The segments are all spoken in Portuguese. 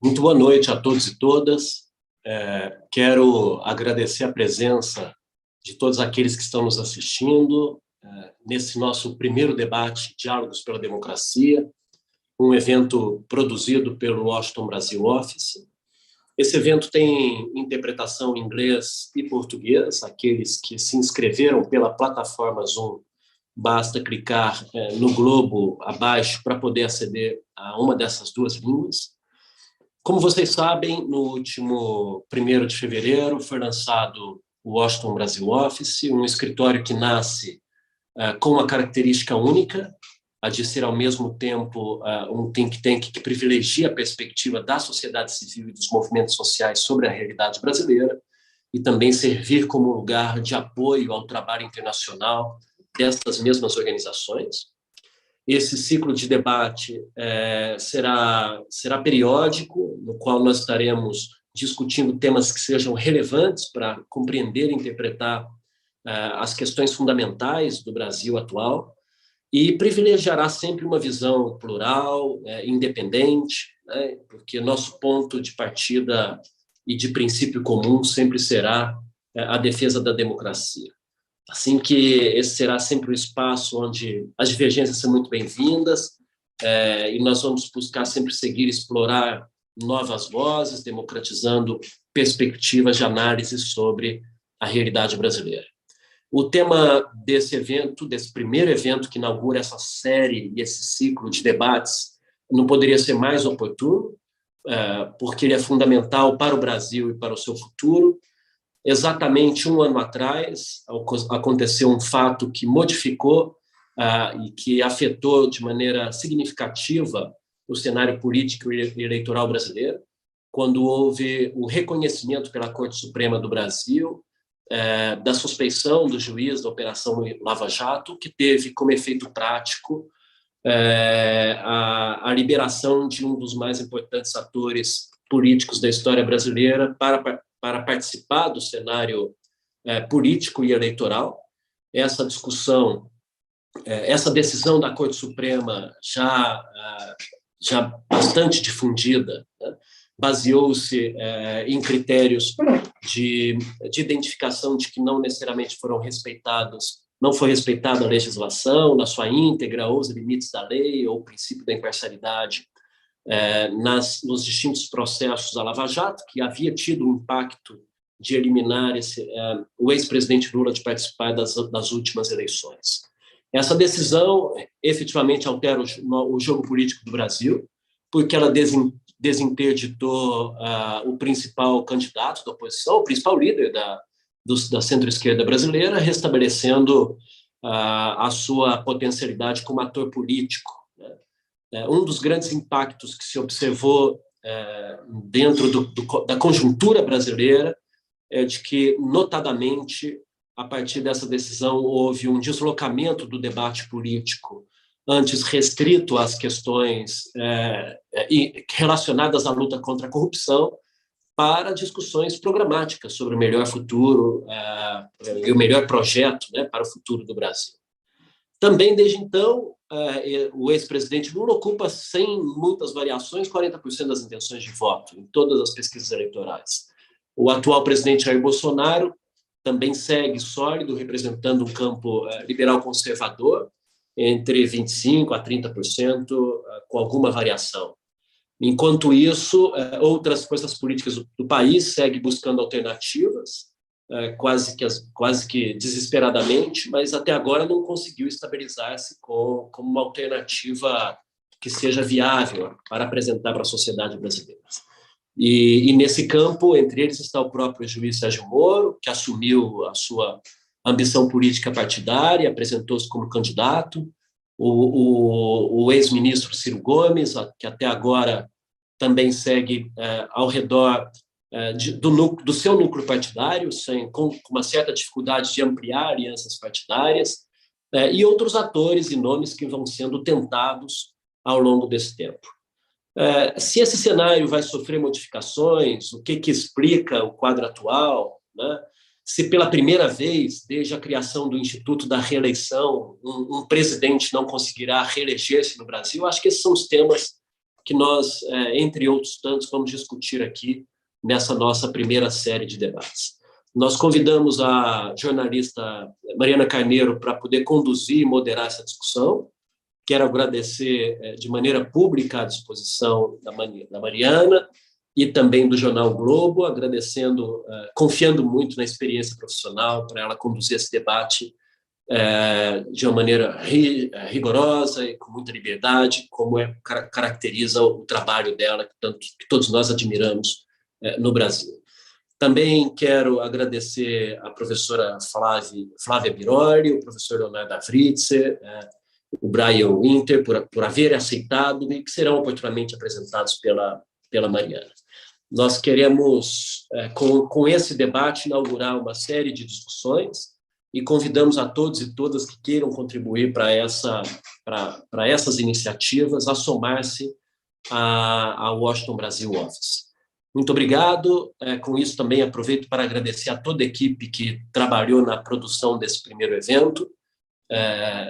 Muito boa noite a todos e todas. Quero agradecer a presença de todos aqueles que estão nos assistindo nesse nosso primeiro debate Diálogos pela Democracia, um evento produzido pelo Washington Brasil Office. Esse evento tem interpretação em inglês e português. Aqueles que se inscreveram pela plataforma Zoom, basta clicar no globo abaixo para poder aceder a uma dessas duas línguas. Como vocês sabem, no último 1º de fevereiro foi lançado o Washington Brasil Office, um escritório que nasce com uma característica única, a de ser, ao mesmo tempo, um think tank que privilegia a perspectiva da sociedade civil e dos movimentos sociais sobre a realidade brasileira, e também servir como lugar de apoio ao trabalho internacional dessas mesmas organizações. Esse ciclo de debate será periódico, no qual nós estaremos discutindo temas que sejam relevantes para compreender e interpretar as questões fundamentais do Brasil atual, e privilegiará sempre uma visão plural, independente, né, porque nosso ponto de partida e de princípio comum sempre será a defesa da democracia. Assim que esse será sempre o espaço onde as divergências são muito bem-vindas, e nós vamos buscar sempre seguir explorar novas vozes, democratizando perspectivas de análise sobre a realidade brasileira. O tema desse evento, desse primeiro evento que inaugura essa série e esse ciclo de debates, não poderia ser mais oportuno, porque ele é fundamental para o Brasil e para o seu futuro. Exatamente um ano atrás, aconteceu um fato que modificou e que afetou de maneira significativa o cenário político e eleitoral brasileiro, quando houve o reconhecimento pela Corte Suprema do Brasil da suspeição do juiz da Operação Lava Jato, que teve como efeito prático a liberação de um dos mais importantes atores políticos da história brasileira para participar do cenário político e eleitoral. Essa discussão, essa decisão da Corte Suprema já bastante difundida, né, baseou-se em critérios de identificação de que não necessariamente foram respeitados, não foi respeitada a legislação na sua íntegra, ou os limites da lei, ou o princípio da imparcialidade nos distintos processos da Lava Jato, que havia tido um impacto de eliminar o ex-presidente Lula de participar das últimas eleições. Essa decisão efetivamente altera o jogo político do Brasil, porque ela desinterditou o principal candidato da oposição, o principal líder da centro-esquerda brasileira, restabelecendo a sua potencialidade como ator político. Um dos grandes impactos que se observou dentro da conjuntura brasileira é de que, notadamente, a partir dessa decisão, houve um deslocamento do debate político, antes restrito às questões relacionadas à luta contra a corrupção, para discussões programáticas sobre o melhor futuro e o melhor projeto, né, para o futuro do Brasil. Também, desde então, o ex-presidente Lula ocupa, sem muitas variações, 40% das intenções de voto em todas as pesquisas eleitorais. O atual presidente Jair Bolsonaro também segue sólido, representando um campo liberal-conservador, entre 25% a 30%, com alguma variação. Enquanto isso, outras forças políticas do país seguem buscando alternativas, quase que desesperadamente, mas até agora não conseguiu estabilizar-se como uma alternativa que seja viável para apresentar para a sociedade brasileira. E nesse campo, entre eles está o próprio juiz Sérgio Moro, que assumiu a sua ambição política partidária, apresentou-se como candidato, o ex-ministro Ciro Gomes, que até agora também segue ao redor do seu núcleo partidário, com uma certa dificuldade de ampliar alianças partidárias, e outros atores e nomes que vão sendo tentados ao longo desse tempo. Se esse cenário vai sofrer modificações, o que explica o quadro atual, né? Se pela primeira vez, desde a criação do Instituto da Reeleição, um presidente não conseguirá reeleger-se no Brasil, acho que esses são os temas que nós, entre outros tantos, vamos discutir aqui nessa nossa primeira série de debates. Nós convidamos a jornalista Mariana Carneiro para poder conduzir e moderar essa discussão. Quero agradecer de maneira pública a disposição da Mariana e também do Jornal o Globo, agradecendo, confiando muito na experiência profissional para ela conduzir esse debate de uma maneira rigorosa e com muita liberdade, como caracteriza o trabalho dela, que todos nós admiramos no Brasil. Também quero agradecer a professora Flávia Biroli, o professor Leonardo Avritzer, o Brian Winter, por haverem aceitado e que serão oportunamente apresentados pela Mariana. Nós queremos, com esse debate, inaugurar uma série de discussões e convidamos a todos e todas que queiram contribuir para essas iniciativas a somar-se ao Washington Brasil Office. Muito obrigado. Com isso, também aproveito para agradecer a toda a equipe que trabalhou na produção desse primeiro evento,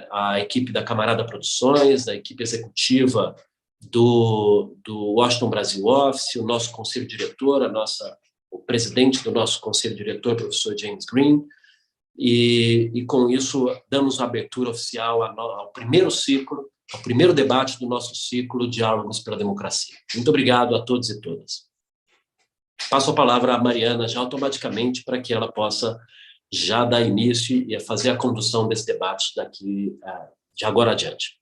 a equipe da Camarada Produções, a equipe executiva do Washington Brasil Office, o nosso conselho diretor, o presidente do nosso conselho diretor, professor James Green, e com isso damos a abertura oficial ao primeiro ciclo, ao primeiro debate do nosso ciclo Diálogos pela Democracia. Muito obrigado a todos e todas. Passo a palavra à Mariana já automaticamente para que ela possa já dar início e fazer a condução desse debate de agora adiante.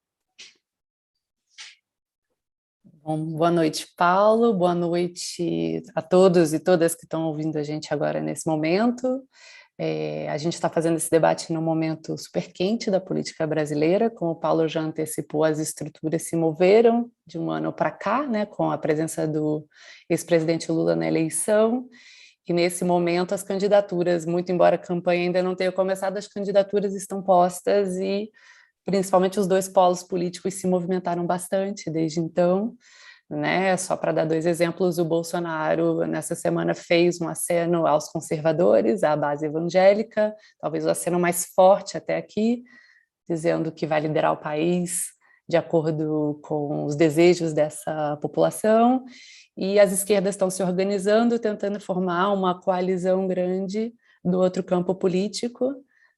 Bom, boa noite, Paulo. Boa noite a todos e todas que estão ouvindo a gente agora nesse momento. A gente está fazendo esse debate num momento super quente da política brasileira, como o Paulo já antecipou, as estruturas se moveram de um ano para cá, né, com a presença do ex-presidente Lula na eleição, e nesse momento as candidaturas, muito embora a campanha ainda não tenha começado, as candidaturas estão postas e principalmente os dois polos políticos se movimentaram bastante desde então, né? Só para dar dois exemplos, o Bolsonaro nessa semana fez um aceno aos conservadores, à base evangélica, talvez o aceno mais forte até aqui, dizendo que vai liderar o país de acordo com os desejos dessa população, e as esquerdas estão se organizando, tentando formar uma coalizão grande do outro campo político,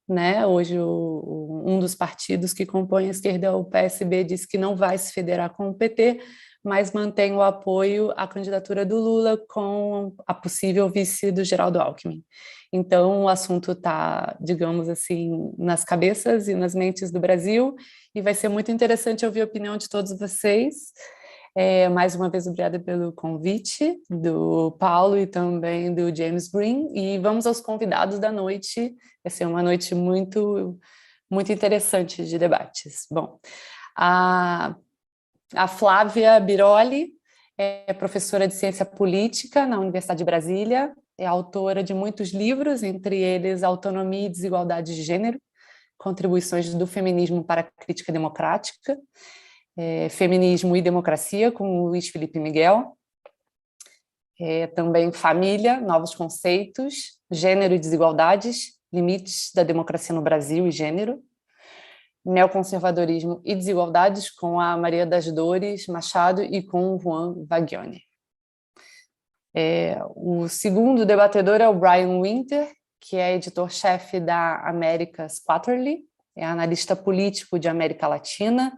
né? Hoje um dos partidos que compõe a esquerda, o PSB, disse que não vai se federar com o PT, mas mantém o apoio à candidatura do Lula com a possível vice do Geraldo Alckmin. Então, o assunto está, digamos assim, nas cabeças e nas mentes do Brasil, e vai ser muito interessante ouvir a opinião de todos vocês. Mais uma vez, obrigada pelo convite do Paulo e também do James Green, e vamos aos convidados da noite. Vai ser uma noite muito, muito interessante de debates. Bom, a Flávia Biroli é professora de Ciência Política na Universidade de Brasília, é autora de muitos livros, entre eles Autonomia e Desigualdade de Gênero, Contribuições do Feminismo para a Crítica Democrática, Feminismo e Democracia, com o Luiz Felipe Miguel, também Família, Novos Conceitos, Gênero e Desigualdades, Limites da Democracia no Brasil e Gênero, Neoconservadorismo e Desigualdades, com a Maria das Dores Machado e com o Juan Baglioni. O segundo debatedor é o Brian Winter, que é editor-chefe da America's Quarterly, é analista político de América Latina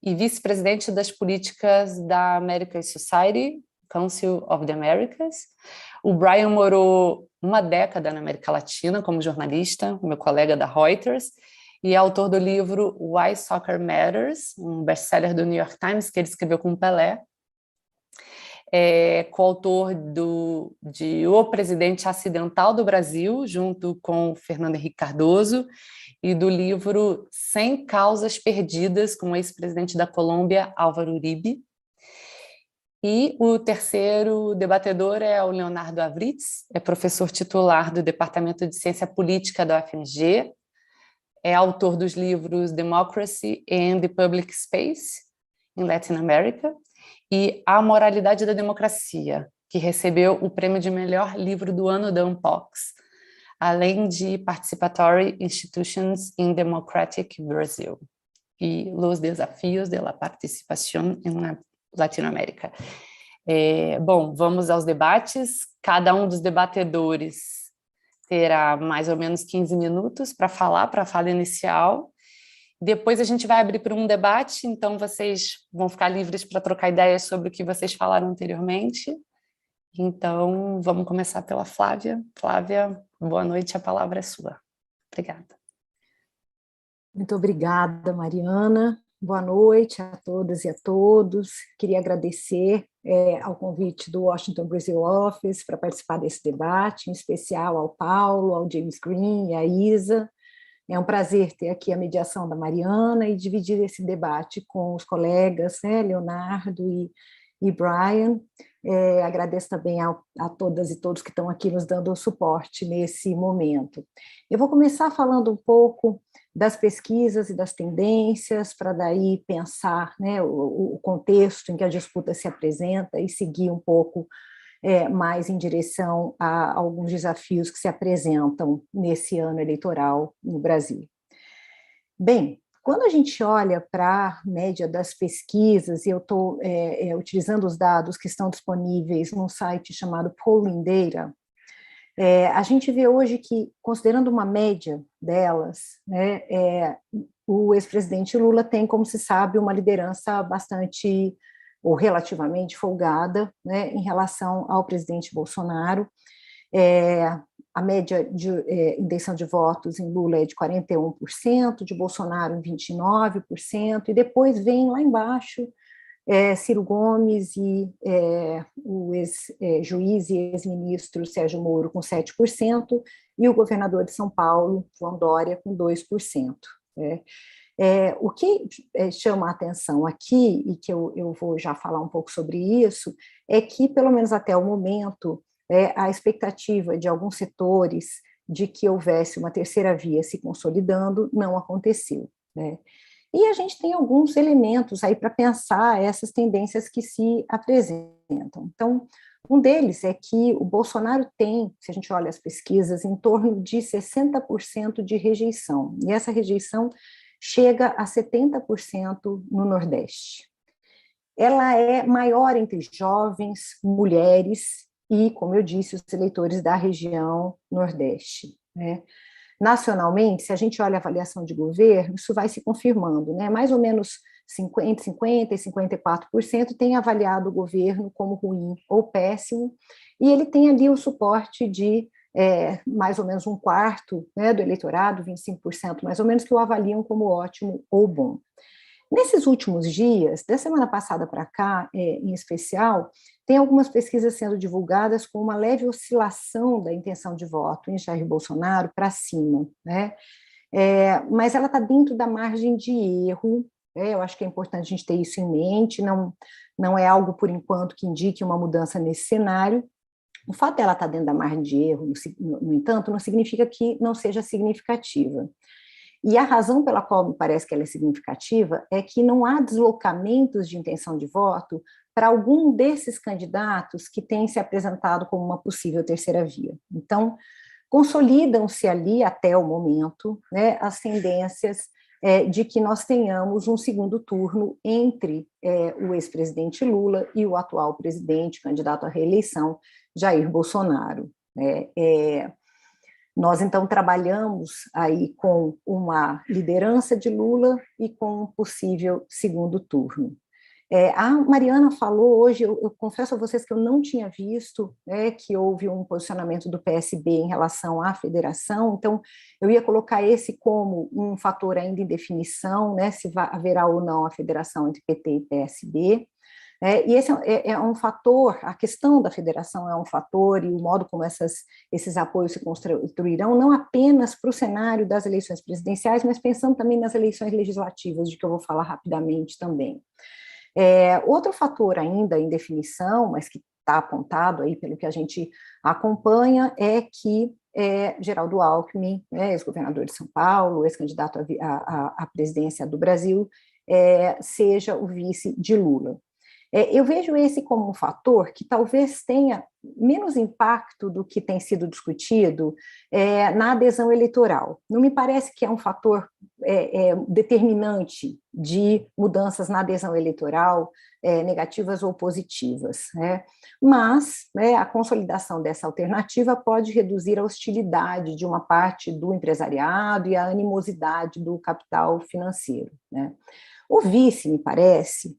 e vice-presidente das políticas da American Society, Council of the Americas. O Brian morou uma década na América Latina como jornalista, meu colega da Reuters, e é autor do livro Why Soccer Matters, um best-seller do New York Times, que ele escreveu com Pelé. É coautor de O Presidente Acidental do Brasil, junto com Fernando Henrique Cardoso, e do livro 100 Causas Perdidas, com o ex-presidente da Colômbia, Álvaro Uribe. E o terceiro debatedor é o Leonardo Avritz, é professor titular do Departamento de Ciência Política da UFMG, é autor dos livros Democracy and the Public Space, in Latin America, e A Moralidade da Democracia, que recebeu o prêmio de melhor livro do ano da Unpox, além de Participatory Institutions in Democratic Brazil e Los Desafios de la Participación en la Latinoamérica. Bom, vamos aos debates. Cada um dos debatedores terá mais ou menos 15 minutos para falar, para a fala inicial. Depois a gente vai abrir para um debate, então vocês vão ficar livres para trocar ideias sobre o que vocês falaram anteriormente. Então, vamos começar pela Flávia. Flávia, boa noite, a palavra é sua. Obrigada. Muito obrigada, Mariana. Boa noite a todas e a todos. Queria agradecer ao convite do Washington Brazil Office para participar desse debate, em especial ao Paulo, ao James Green e à Isa. É um prazer ter aqui a mediação da Mariana e dividir esse debate com os colegas, né, Leonardo e Brian. Agradeço também a todas e todos que estão aqui nos dando suporte nesse momento. Eu vou começar falando um pouco das pesquisas e das tendências, para daí pensar, né, o contexto em que a disputa se apresenta e seguir um pouco mais em direção a alguns desafios que se apresentam nesse ano eleitoral no Brasil. Bem, quando a gente olha para a média das pesquisas, e eu estou utilizando os dados que estão disponíveis num site chamado Polling Data, a gente vê hoje que, considerando uma média delas, né, o ex-presidente Lula tem, como se sabe, uma liderança bastante ou relativamente folgada, né, em relação ao presidente Bolsonaro. A média de intenção de votos em Lula é de 41%, de Bolsonaro em 29%, e depois vem lá embaixo Ciro Gomes e o ex-juiz e ex-ministro Sérgio Moro com 7%, e o governador de São Paulo, João Dória, com 2%. O que chama a atenção aqui, e que eu vou já falar um pouco sobre isso, é que, pelo menos até o momento, a expectativa de alguns setores de que houvesse uma terceira via se consolidando não aconteceu, né? E a gente tem alguns elementos aí para pensar essas tendências que se apresentam. Então, um deles é que o Bolsonaro tem, se a gente olha as pesquisas, em torno de 60% de rejeição, e essa rejeição chega a 70% no Nordeste. Ela é maior entre jovens, mulheres e, como eu disse, os eleitores da região Nordeste, né? Nacionalmente, se a gente olha a avaliação de governo, isso vai se confirmando, né? Mais ou menos 50% e 54% tem avaliado o governo como ruim ou péssimo, e ele tem ali o suporte de mais ou menos um quarto, né, do eleitorado, 25% mais ou menos, que o avaliam como ótimo ou bom. Nesses últimos dias, da semana passada para cá, em especial, tem algumas pesquisas sendo divulgadas com uma leve oscilação da intenção de voto em Jair Bolsonaro para cima, né? Mas ela está dentro da margem de erro, eu acho que é importante a gente ter isso em mente, não é algo, por enquanto, que indique uma mudança nesse cenário. O fato dela estar dentro da margem de erro, no entanto, não significa que não seja significativa. E a razão pela qual me parece que ela é significativa é que não há deslocamentos de intenção de voto para algum desses candidatos que têm se apresentado como uma possível terceira via. Então, consolidam-se ali, até o momento, né, as tendências de que nós tenhamos um segundo turno entre o ex-presidente Lula e o atual presidente, candidato à reeleição, Jair Bolsonaro. Nós, então, trabalhamos aí com uma liderança de Lula e com um possível segundo turno. A Mariana falou hoje, eu confesso a vocês que eu não tinha visto, que houve um posicionamento do PSB em relação à federação, então eu ia colocar esse como um fator ainda em definição, né, se haverá ou não a federação entre PT e PSB. E esse é um fator, a questão da federação é um fator, e o modo como esses apoios se construirão, não apenas para o cenário das eleições presidenciais, mas pensando também nas eleições legislativas, de que eu vou falar rapidamente também. Outro fator ainda em definição, mas que está apontado aí pelo que a gente acompanha, é que Geraldo Alckmin, ex-governador de São Paulo, ex-candidato à presidência do Brasil, seja o vice de Lula. Eu vejo esse como um fator que talvez tenha menos impacto do que tem sido discutido na adesão eleitoral. Não me parece que é um fator determinante de mudanças na adesão eleitoral, negativas ou positivas, né? Mas, né, a consolidação dessa alternativa pode reduzir a hostilidade de uma parte do empresariado e a animosidade do capital financeiro, né? O vice, me parece,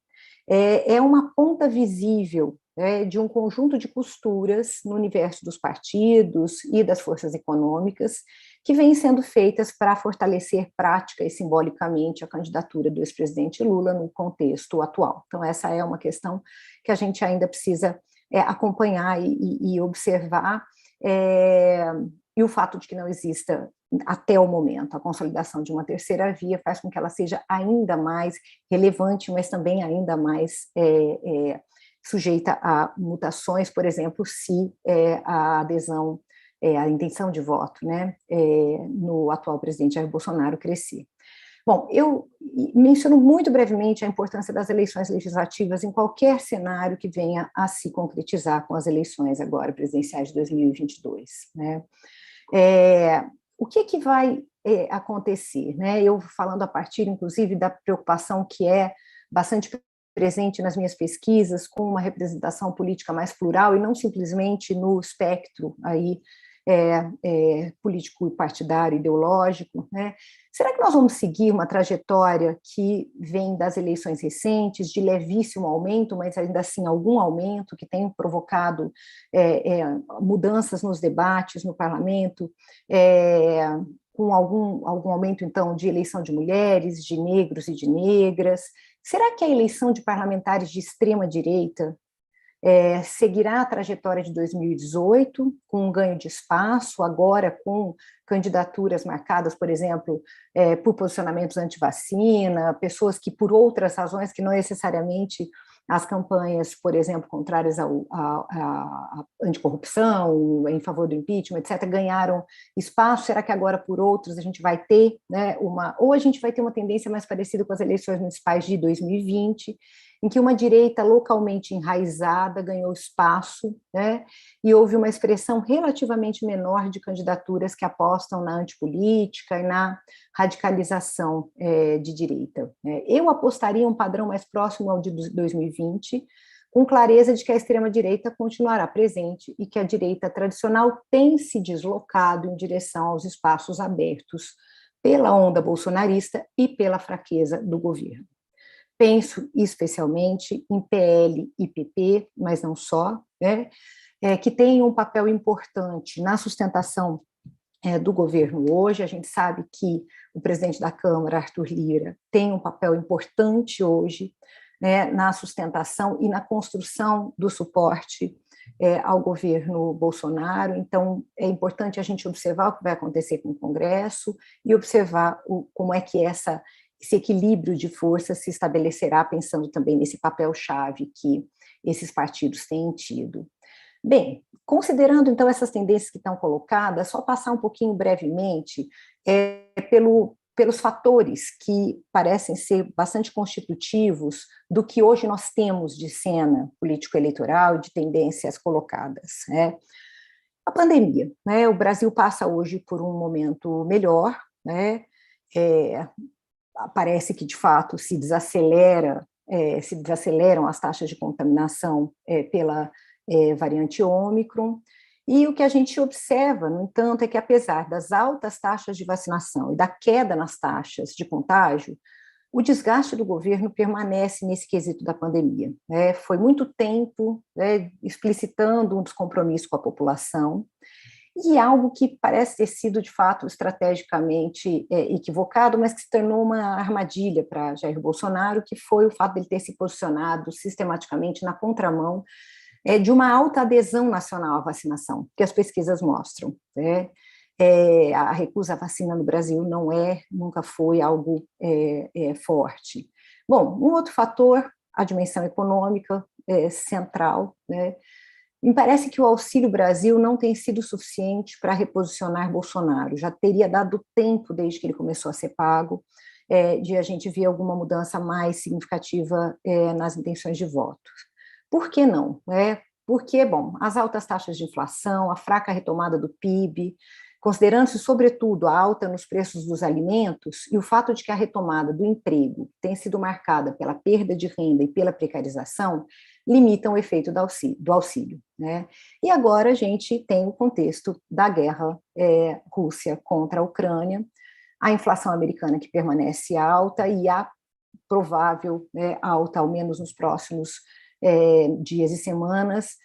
é uma ponta visível, né, de um conjunto de costuras no universo dos partidos e das forças econômicas que vêm sendo feitas para fortalecer prática e simbolicamente a candidatura do ex-presidente Lula no contexto atual. Então, essa é uma questão que a gente ainda precisa acompanhar e observar, e o fato de que não exista, até o momento, a consolidação de uma terceira via faz com que ela seja ainda mais relevante, mas também ainda mais sujeita a mutações, por exemplo, se a adesão, a intenção de voto, né, no atual presidente Jair Bolsonaro crescer. Bom, eu menciono muito brevemente a importância das eleições legislativas em qualquer cenário que venha a se concretizar com as eleições agora presidenciais de 2022, né? O que vai acontecer, né? Eu falando a partir, inclusive, da preocupação que é bastante presente nas minhas pesquisas com uma representação política mais plural e não simplesmente no espectro aí político, partidário, ideológico, né? Será que nós vamos seguir uma trajetória que vem das eleições recentes, de levíssimo aumento, mas ainda assim algum aumento que tem provocado mudanças nos debates no parlamento, com algum aumento, então, de eleição de mulheres, de negros e de negras? Será que a eleição de parlamentares de extrema-direita seguirá a trajetória de 2018, com um ganho de espaço, agora com candidaturas marcadas, por exemplo, por posicionamentos anti-vacina, pessoas que, por outras razões, que não necessariamente as campanhas, por exemplo, contrárias à anticorrupção, em favor do impeachment, etc., ganharam espaço? Será que agora, por outros, a gente vai ter, né, ou a gente vai ter uma tendência mais parecida com as eleições municipais de 2020, em que uma direita localmente enraizada ganhou espaço, né, e houve uma expressão relativamente menor de candidaturas que apostam na antipolítica e na radicalização de direita? Eu apostaria um padrão mais próximo ao de 2020, com clareza de que a extrema-direita continuará presente e que a direita tradicional tem se deslocado em direção aos espaços abertos pela onda bolsonarista e pela fraqueza do governo. Penso especialmente em PL e PP, mas não só, né, que têm um papel importante na sustentação do governo hoje. A gente sabe que o presidente da Câmara, Arthur Lira, tem um papel importante hoje, né, na sustentação e na construção do suporte ao governo Bolsonaro. Então, é importante a gente observar o que vai acontecer com o Congresso e observar como é que esse equilíbrio de forças se estabelecerá, pensando também nesse papel-chave que esses partidos têm tido. Bem, considerando então essas tendências que estão colocadas, só passar um pouquinho brevemente pelos fatores que parecem ser bastante constitutivos do que hoje nós temos de cena político-eleitoral e de tendências colocadas, né? A pandemia, né? O Brasil passa hoje por um momento melhor, né? Parece que, de fato, se desaceleram as taxas de contaminação pela variante Ômicron, e o que a gente observa, no entanto, é que, apesar das altas taxas de vacinação e da queda nas taxas de contágio, o desgaste do governo permanece nesse quesito da pandemia, né? Foi muito tempo, né, explicitando um descompromisso com a população, e algo que parece ter sido, de fato, estrategicamente equivocado, mas que se tornou uma armadilha para Jair Bolsonaro, que foi o fato de ele ter se posicionado sistematicamente na contramão de uma alta adesão nacional à vacinação, que as pesquisas mostram, né? A recusa à vacina no Brasil nunca foi algo forte. Bom, um outro fator, a dimensão econômica central, né? Me parece que o Auxílio Brasil não tem sido suficiente para reposicionar Bolsonaro. Já teria dado tempo, desde que ele começou a ser pago, de a gente ver alguma mudança mais significativa nas intenções de voto. Por que não? Porque, bom, as altas taxas de inflação, a fraca retomada do PIB, considerando-se, sobretudo, a alta nos preços dos alimentos e o fato de que a retomada do emprego tem sido marcada pela perda de renda e pela precarização, limitam o efeito do auxílio, né? E agora a gente tem o contexto da guerra Rússia contra a Ucrânia, a inflação americana que permanece alta e a provável alta, ao menos nos próximos dias e semanas,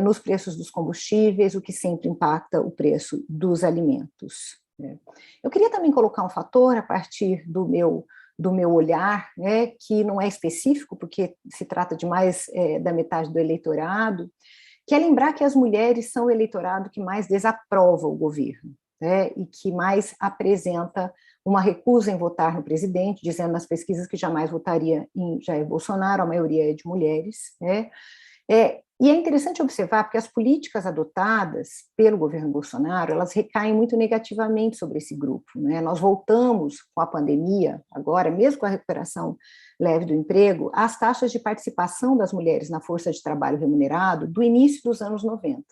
nos preços dos combustíveis, o que sempre impacta o preço dos alimentos. Eu queria também colocar um fator a partir do meu olhar, que não é específico, porque se trata de mais da metade do eleitorado, que é lembrar que as mulheres são o eleitorado que mais desaprova o governo, e que mais apresenta uma recusa em votar no presidente, dizendo nas pesquisas que jamais votaria em Jair Bolsonaro, a maioria é de mulheres, e é interessante observar porque as políticas adotadas pelo governo Bolsonaro, elas recaem muito negativamente sobre esse grupo, né? Nós voltamos com a pandemia, agora, mesmo com a recuperação leve do emprego, às taxas de participação das mulheres na força de trabalho remunerado do início dos anos 90.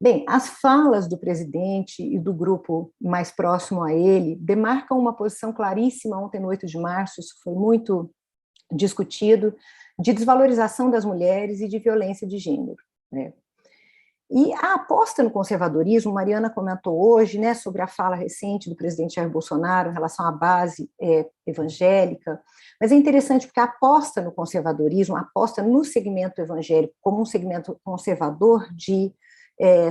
Bem, as falas do presidente e do grupo mais próximo a ele demarcam uma posição claríssima ontem, no 8 de março, isso foi muito discutido, de desvalorização das mulheres e de violência de gênero, né? E a aposta no conservadorismo, Mariana comentou hoje, né, sobre a fala recente do presidente Jair Bolsonaro em relação à base evangélica, mas é interessante porque a aposta no conservadorismo, a aposta no segmento evangélico como um segmento conservador de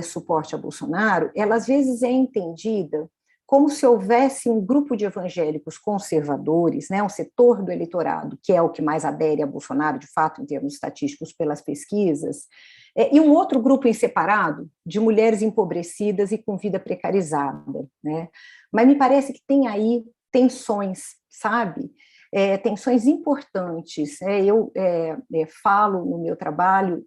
suporte a Bolsonaro, ela às vezes é entendida como se houvesse um grupo de evangélicos conservadores, né, um setor do eleitorado, que é o que mais adere a Bolsonaro, de fato, em termos estatísticos, pelas pesquisas, e um outro grupo em separado, de mulheres empobrecidas e com vida precarizada, né? Mas me parece que tem aí tensões, sabe? Tensões importantes. Eu falo no meu trabalho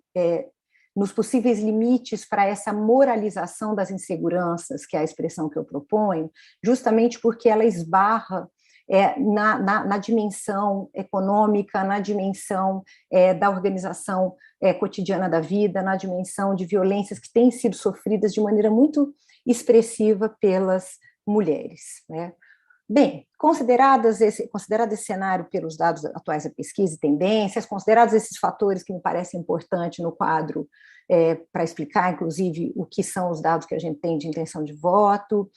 nos possíveis limites para essa moralização das inseguranças, que é a expressão que eu proponho, justamente porque ela esbarra na dimensão econômica, na dimensão da organização cotidiana da vida, na dimensão de violências que têm sido sofridas de maneira muito expressiva pelas mulheres, né? Bem, considerado esse cenário pelos dados atuais da pesquisa e tendências, considerados esses fatores que me parecem importantes no quadro para explicar, inclusive, o que são os dados que a gente tem de intenção de voto,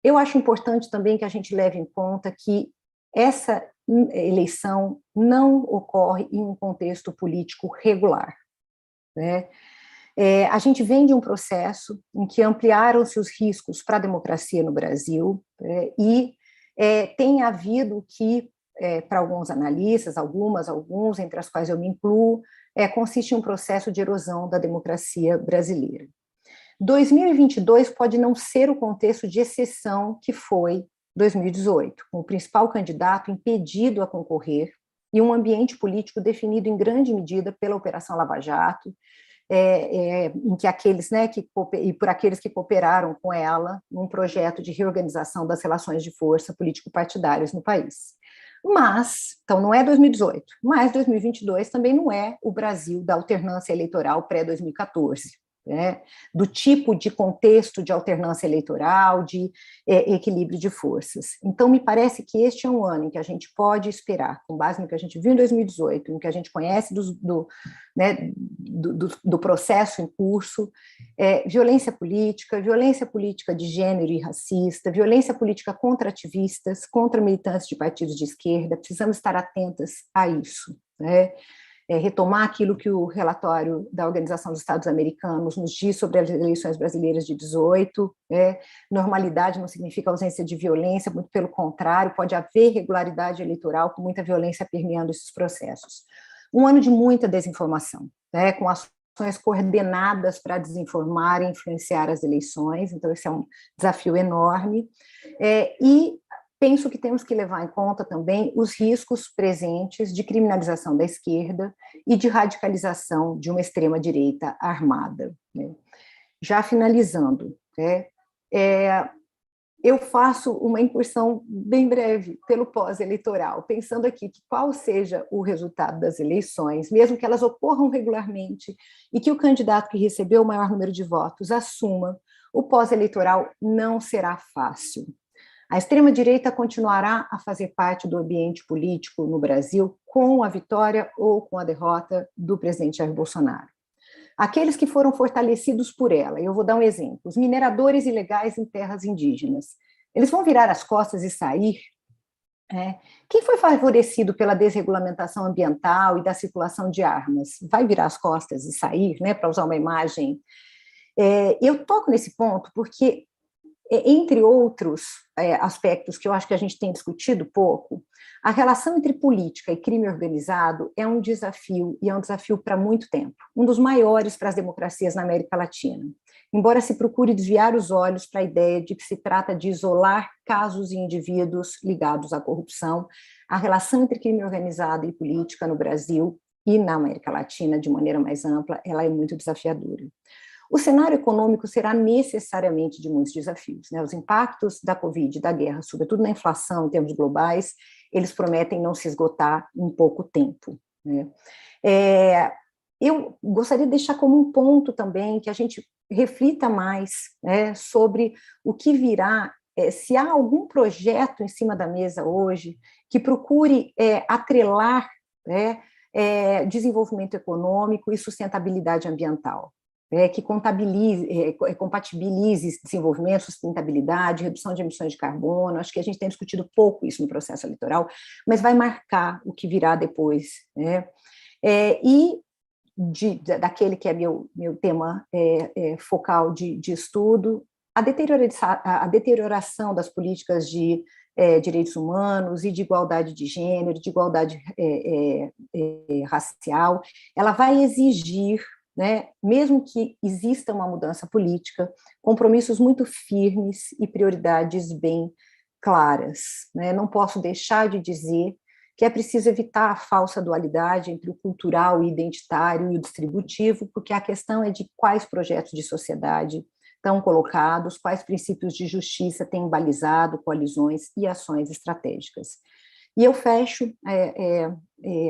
eu acho importante também que a gente leve em conta que essa eleição não ocorre em um contexto político regular, né? A gente vem de um processo em que ampliaram-se os riscos para a democracia no Brasil, e tem havido que, para alguns analistas, alguns, entre as quais eu me incluo, consiste em um processo de erosão da democracia brasileira. 2022 pode não ser o contexto de exceção que foi 2018, com o principal candidato impedido a concorrer e um ambiente político definido em grande medida pela Operação Lava Jato, em que aqueles, né, e por aqueles que cooperaram com ela num projeto de reorganização das relações de força político-partidárias no país. Mas, então não é 2018, mas 2022 também não é o Brasil da alternância eleitoral pré-2014, né, do tipo de contexto de alternância eleitoral, de equilíbrio de forças. Então, me parece que este é um ano em que a gente pode esperar, com base no que a gente viu em 2018, no que a gente conhece do processo em curso, violência política de gênero e racista, violência política contra ativistas, contra militantes de partidos de esquerda, precisamos estar atentas a isso, né? Retomar aquilo que o relatório da Organização dos Estados Americanos nos diz sobre as eleições brasileiras de 18, normalidade não significa ausência de violência, muito pelo contrário, pode haver regularidade eleitoral com muita violência permeando esses processos. Um ano de muita desinformação, com ações coordenadas para desinformar e influenciar as eleições, então esse é um desafio enorme, e penso que temos que levar em conta também os riscos presentes de criminalização da esquerda e de radicalização de uma extrema-direita armada, né? Já finalizando, eu faço uma incursão bem breve pelo pós-eleitoral, pensando aqui que qual seja o resultado das eleições, mesmo que elas ocorram regularmente, e que o candidato que recebeu o maior número de votos assuma, o pós-eleitoral não será fácil. A extrema-direita continuará a fazer parte do ambiente político no Brasil com a vitória ou com a derrota do presidente Jair Bolsonaro. Aqueles que foram fortalecidos por ela, eu vou dar um exemplo, os mineradores ilegais em terras indígenas, eles vão virar as costas e sair? Quem foi favorecido pela desregulamentação ambiental e da circulação de armas, vai virar as costas e sair, para usar uma imagem? Eu toco nesse ponto porque, entre outros aspectos que eu acho que a gente tem discutido pouco, a relação entre política e crime organizado é um desafio, e é um desafio para muito tempo, um dos maiores para as democracias na América Latina. Embora se procure desviar os olhos para a ideia de que se trata de isolar casos e indivíduos ligados à corrupção, a relação entre crime organizado e política no Brasil e na América Latina, de maneira mais ampla, ela é muito desafiadora. O cenário econômico será necessariamente de muitos desafios. Os impactos da Covid, da guerra, sobretudo na inflação em termos globais, eles prometem não se esgotar em pouco tempo. Eu gostaria de deixar como um ponto também que a gente reflita mais sobre o que virá, se há algum projeto em cima da mesa hoje que procure atrelar desenvolvimento econômico e sustentabilidade ambiental. Que compatibilize desenvolvimento, sustentabilidade, redução de emissões de carbono. Acho que a gente tem discutido pouco isso no processo eleitoral, mas vai marcar o que virá depois. Daquele que é meu tema focal de estudo, a deterioração das políticas de direitos humanos e de igualdade de gênero, de igualdade racial, ela vai exigir, mesmo que exista uma mudança política, compromissos muito firmes e prioridades bem claras. Não posso deixar de dizer que é preciso evitar a falsa dualidade entre o cultural e identitário e o distributivo, porque a questão é de quais projetos de sociedade estão colocados, quais princípios de justiça têm balizado coalizões e ações estratégicas. E eu fecho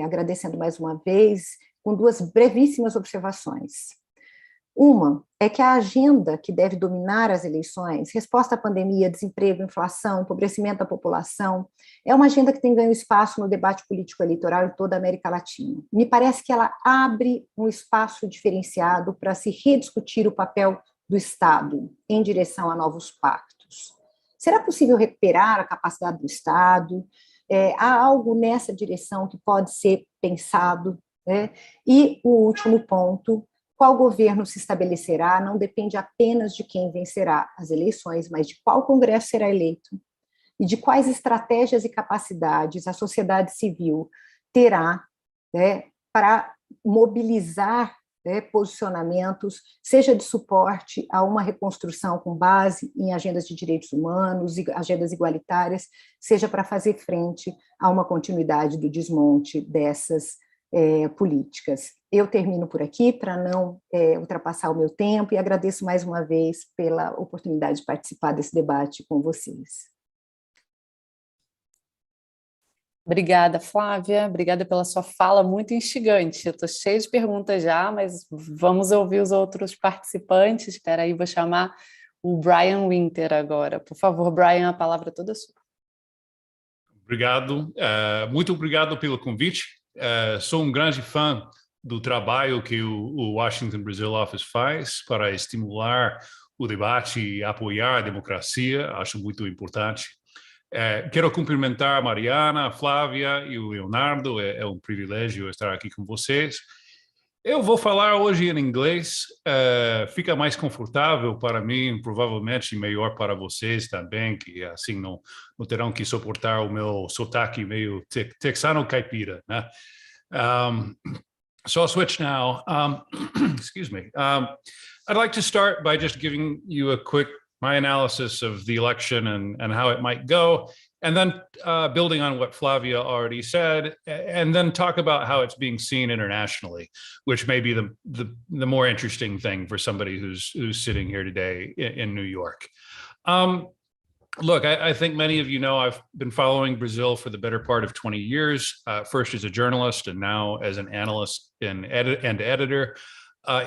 agradecendo mais uma vez, com duas brevíssimas observações. Uma é que a agenda que deve dominar as eleições, resposta à pandemia, desemprego, inflação, empobrecimento da população, é uma agenda que tem ganho espaço no debate político-eleitoral em toda a América Latina. Me parece que ela abre um espaço diferenciado para se rediscutir o papel do Estado em direção a novos pactos. Será possível recuperar a capacidade do Estado? Há algo nessa direção que pode ser pensado? E o último ponto, qual governo se estabelecerá não depende apenas de quem vencerá as eleições, mas de qual Congresso será eleito e de quais estratégias e capacidades a sociedade civil terá para mobilizar posicionamentos, seja de suporte a uma reconstrução com base em agendas de direitos humanos e agendas igualitárias, seja para fazer frente a uma continuidade do desmonte dessas políticas. Eu termino por aqui para não ultrapassar o meu tempo e agradeço mais uma vez pela oportunidade de participar desse debate com vocês. Obrigada, Flávia. Obrigada pela sua fala muito instigante. Eu estou cheia de perguntas já, mas vamos ouvir os outros participantes. Espera aí, vou chamar o Brian Winter agora. Por favor, Brian, a palavra é toda sua. Obrigado. Muito obrigado pelo convite. Sou um grande fã do trabalho que o Washington Brazil Office faz para estimular o debate e apoiar a democracia. Acho muito importante. Quero cumprimentar a Mariana, a Flávia e o Leonardo. É um privilégio estar aqui com vocês. Eu vou falar hoje em inglês. Fica mais confortável para mim, provavelmente melhor para vocês também, que assim não terão que suportar o meu sotaque meio texano caipira, né? So I'll switch now. Excuse me. I'd like to start by just giving you my analysis of the election and how it might go, and then building on what Flavia already said, and then talk about how it's being seen internationally, which may be the more interesting thing for somebody who's sitting here today in New York. Look, I think many of you know I've been following Brazil for the better part of 20 years, first as a journalist and now as an analyst and editor.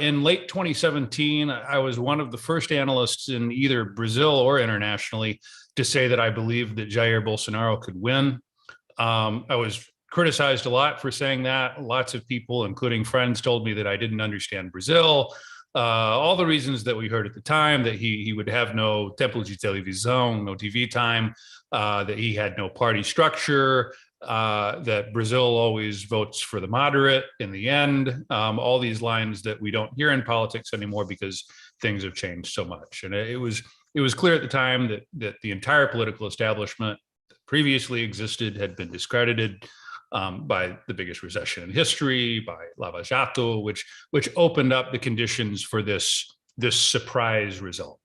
In late 2017, I was one of the first analysts in either Brazil or internationally to say that I believed that Jair Bolsonaro could win. I was criticized a lot for saying that. Lots of people, including friends, told me that I didn't understand Brazil. All the reasons that we heard at the time, that he would have no tempo de televisão, no TV time, that he had no party structure, that Brazil always votes for the moderate in the end, all these lines that we don't hear in politics anymore because things have changed so much. And it was clear at the time that the entire political establishment that previously existed had been discredited by the biggest recession in history, by Lava Jato, which opened up the conditions for this surprise result.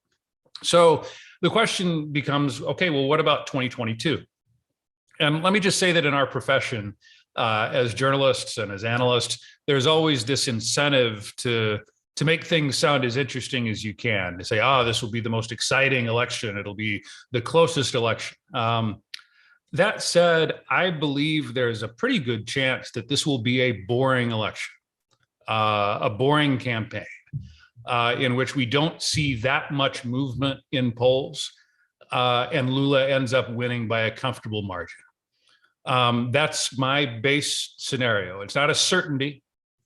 So the question becomes, okay, well, what about 2022? And let me just say that in our profession, as journalists and as analysts, there's always this incentive to make things sound as interesting as you can, to say, this will be the most exciting election. It'll be the closest election. That said, I believe there's a pretty good chance that this will be a boring election, a boring campaign, in which we don't see that much movement in polls, and Lula ends up winning by a comfortable margin. That's my base scenario. It's not a certainty,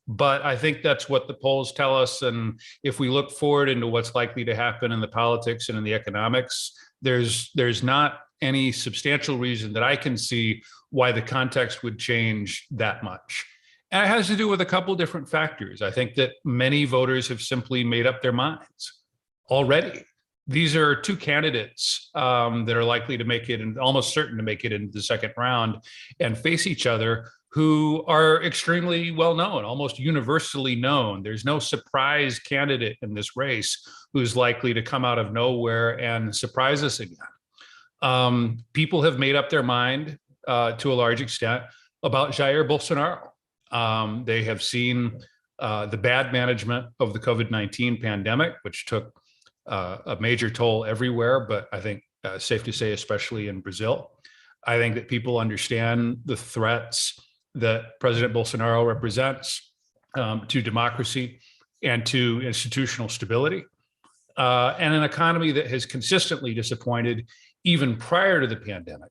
but I think that's what the polls tell us. And if we look forward into what's likely to happen in the politics and in the economics, there's not any substantial reason that I can see why the context would change that much. And it has to do with a couple different factors. I think that many voters have simply made up their minds already. These are two candidates that are likely to make it, and almost certain to make it into the second round and face each other, who are extremely well known, almost universally known. There's no surprise candidate in this race who's likely to come out of nowhere and surprise us again. People have made up their mind to a large extent about Jair Bolsonaro. They have seen the bad management of the COVID-19 pandemic, which took a major toll everywhere, but I think safe to say, especially in Brazil. I think that people understand the threats that President Bolsonaro represents to democracy and to institutional stability, and an economy that has consistently disappointed even prior to the pandemic.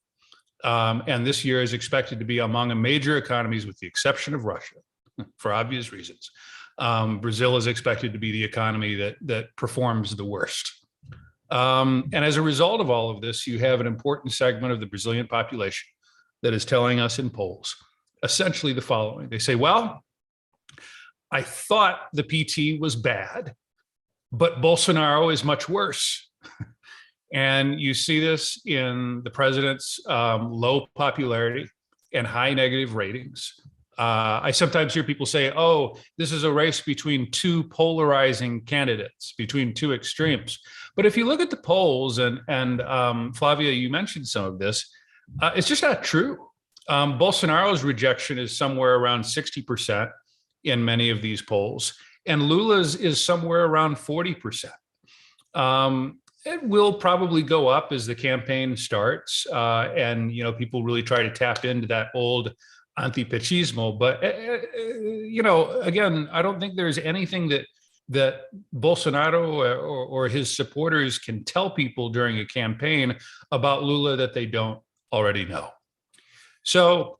And this year is expected to be among major economies, with the exception of Russia, for obvious reasons. Brazil is expected to be the economy that performs the worst. And as a result of all of this, you have an important segment of the Brazilian population that is telling us in polls essentially the following. They say, well, I thought the PT was bad, but Bolsonaro is much worse. And you see this in the president's low popularity and high negative ratings. I sometimes hear people say, oh, this is a race between two polarizing candidates, between two extremes. But if you look at the polls, and Flavia, you mentioned some of this, it's just not true. Bolsonaro's rejection is somewhere around 60% in many of these polls, and Lula's is somewhere around 40%. It will probably go up as the campaign starts, and people really try to tap into that old anti-petismo. But again, I don't think there's anything that Bolsonaro or his supporters can tell people during a campaign about Lula that they don't already know. So,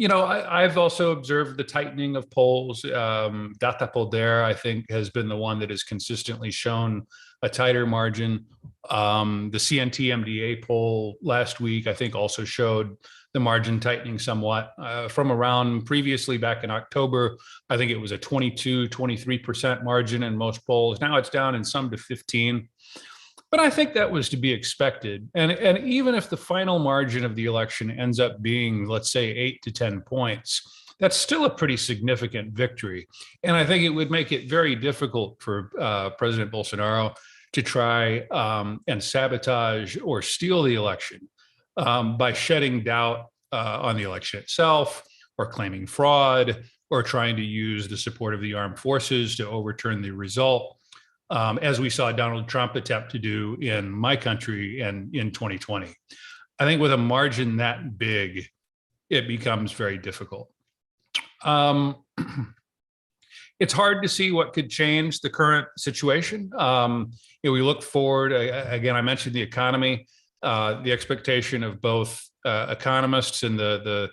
I've also observed the tightening of polls. Datapoder, I think, has been the one that has consistently shown a tighter margin. The CNT-MDA poll last week, I think, also showed the margin tightening somewhat from around previously back in October. I think it was a 23% margin in most polls. Now it's down in some to 15%. But I think that was to be expected. And even if the final margin of the election ends up being, let's say, 8 to 10 points, that's still a pretty significant victory. And I think it would make it very difficult for President Bolsonaro to try and sabotage or steal the election by shedding doubt on the election itself, or claiming fraud, or trying to use the support of the armed forces to overturn the result. as we saw Donald Trump attempt to do in my country and in 2020. I think with a margin that big, it becomes very difficult. It's hard to see what could change the current situation. We look forward, again, I mentioned the economy, the expectation of both economists and the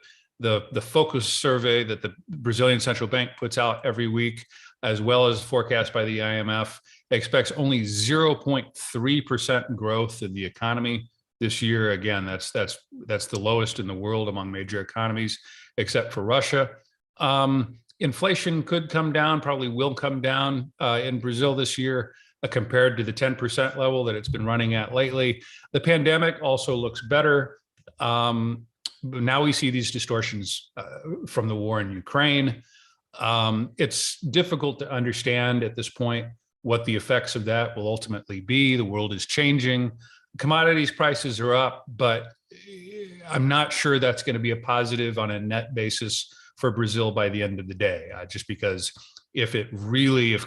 focus survey that the Brazilian Central Bank puts out every week, as well as forecast by the IMF, expects only 0.3% growth in the economy this year. Again, that's the lowest in the world among major economies, except for Russia. Inflation could come down, probably will come down in Brazil this year compared to the 10% level that it's been running at lately. The pandemic also looks better. Now we see these distortions from the war in Ukraine. It's difficult to understand at this point what the effects of that will ultimately be. The world is changing. Commodities prices are up, but I'm not sure that's going to be a positive on a net basis for Brazil by the end of the day, just because if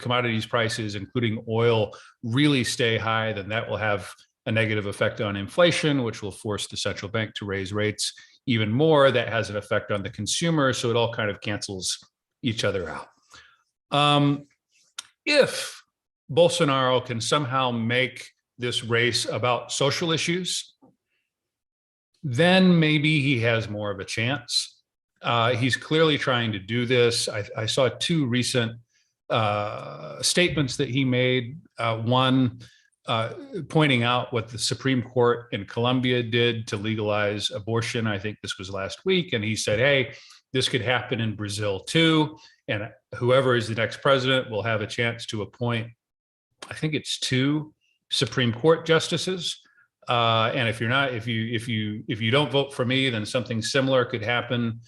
commodities prices, including oil, really stay high, then that will have a negative effect on inflation, which will force the central bank to raise rates even more. That has an effect on the consumer, so it all kind of cancels each other out. If Bolsonaro can somehow make this race about social issues, then maybe he has more of a chance. He's clearly trying to do this. I saw two recent statements that he made. One pointing out what the Supreme Court in Colombia did to legalize abortion. I think this was last week. And he said, hey, this could happen in Brazil too. And whoever is the next president will have a chance to appoint, I think it's 2 Supreme Court justices. And if you don't vote for me, then something similar could happen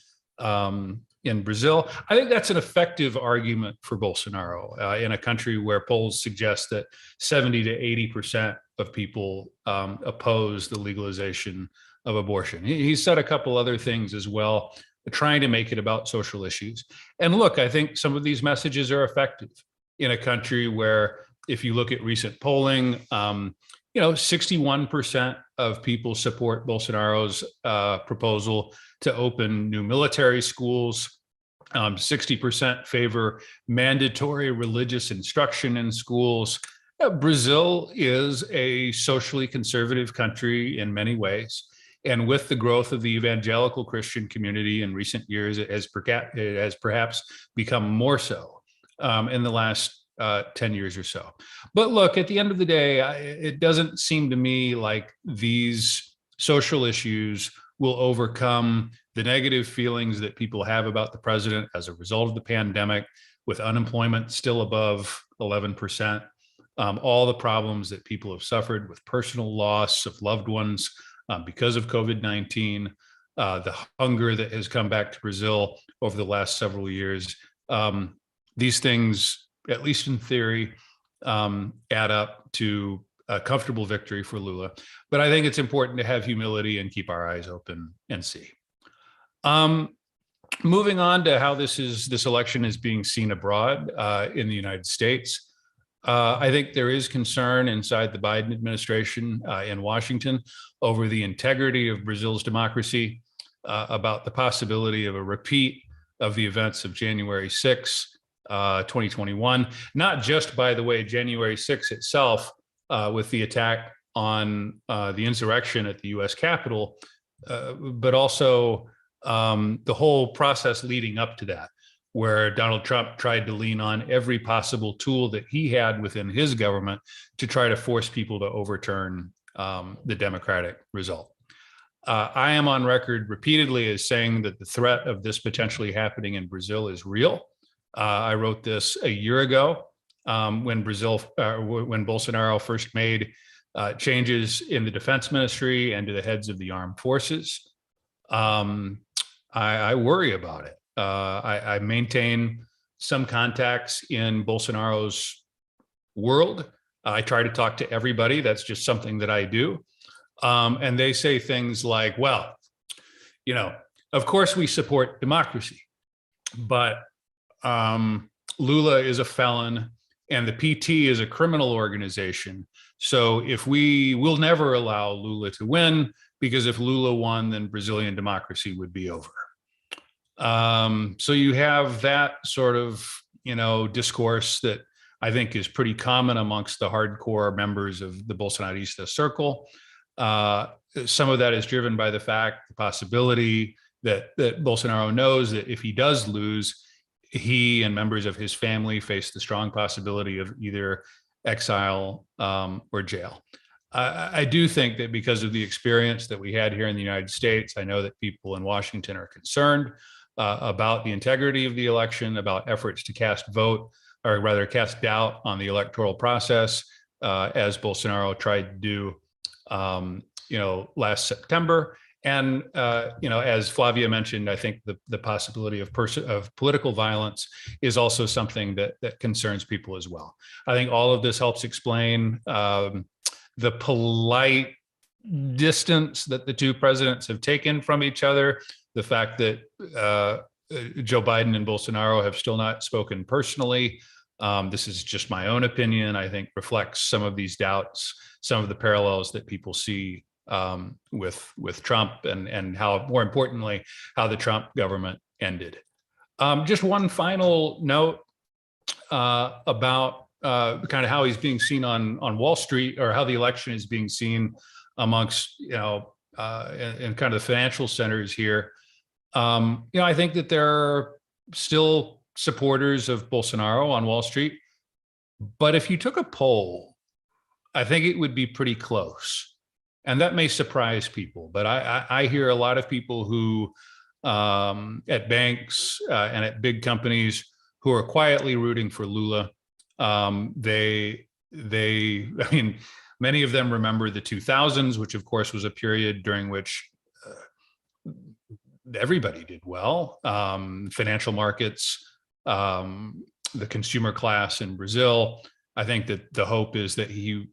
in Brazil. I think that's an effective argument for Bolsonaro in a country where polls suggest that 70 to 80% of people oppose the legalization of abortion. He said a couple other things as well, trying to make it about social issues. And look, I think some of these messages are effective in a country where, if you look at recent polling, 61% of people support Bolsonaro's proposal to open new military schools. 60% favor mandatory religious instruction in schools. Brazil is a socially conservative country in many ways. And with the growth of the evangelical Christian community in recent years, it has perhaps become more so in the last 10 years or so. But look, at the end of the day, it doesn't seem to me like these social issues will overcome the negative feelings that people have about the president as a result of the pandemic, with unemployment still above 11%, all the problems that people have suffered with personal loss of loved ones because of COVID-19, the hunger that has come back to Brazil over the last several years. These things, at least in theory, add up to a comfortable victory for Lula. But I think it's important to have humility and keep our eyes open and see. Moving on to how this election is being seen abroad in the United States. I think there is concern inside the Biden administration in Washington over the integrity of Brazil's democracy, about the possibility of a repeat of the events of January 6, 2021, not just, by the way, January 6 itself, with the attack on the insurrection at the US Capitol, but also the whole process leading up to that, where Donald Trump tried to lean on every possible tool that he had within his government to try to force people to overturn the Democratic result. I am on record repeatedly as saying that the threat of this potentially happening in Brazil is real. I wrote this a year ago when Bolsonaro first made changes in the defense ministry and to the heads of the armed forces. I worry about it. I maintain some contacts in Bolsonaro's world. I try to talk to everybody. That's just something that I do. And they say things like, well, of course we support democracy, but Lula is a felon and the PT is a criminal organization. So if we'll never allow Lula to win, because if Lula won, then Brazilian democracy would be over. So you have that sort of, discourse that I think is pretty common amongst the hardcore members of the Bolsonarista circle. Some of that is driven by the possibility that Bolsonaro knows that if he does lose, he and members of his family face the strong possibility of either exile or jail. I do think that because of the experience that we had here in the United States, I know that people in Washington are concerned about the integrity of the election, about efforts to cast doubt on the electoral process, as Bolsonaro tried to do, last September. And, as Flavia mentioned, I think the possibility of political violence is also something that concerns people as well. I think all of this helps explain the polite distance that the two presidents have taken from each other, the fact that Joe Biden and Bolsonaro have still not spoken personally. This is just my own opinion. I think reflects some of these doubts, some of the parallels that people see with Trump and how, more importantly, how the Trump government ended. Just one final note about kind of how he's being seen on Wall Street, or how the election is being seen amongst, in kind of the financial centers here. I think that there are still supporters of Bolsonaro on Wall Street, but if you took a poll, I think it would be pretty close. And that may surprise people, but I hear a lot of people who, at banks and at big companies, who are quietly rooting for Lula. Many of them remember the 2000s, which of course was a period during which everybody did well. Financial markets, the consumer class in Brazil. I think that the hope is that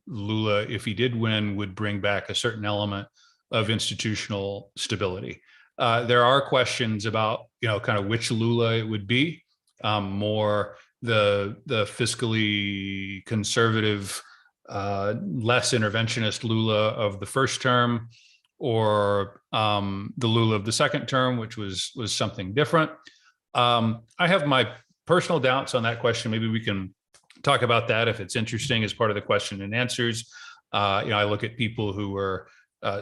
Lula, if he did win, would bring back a certain element of institutional stability. There are questions about, kind of which Lula it would be, more the fiscally conservative, less interventionist Lula of the first term, or the Lula of the second term, which was something different. I have my personal doubts on that question. Maybe we can talk about that if it's interesting as part of the question and answers. I look at people who are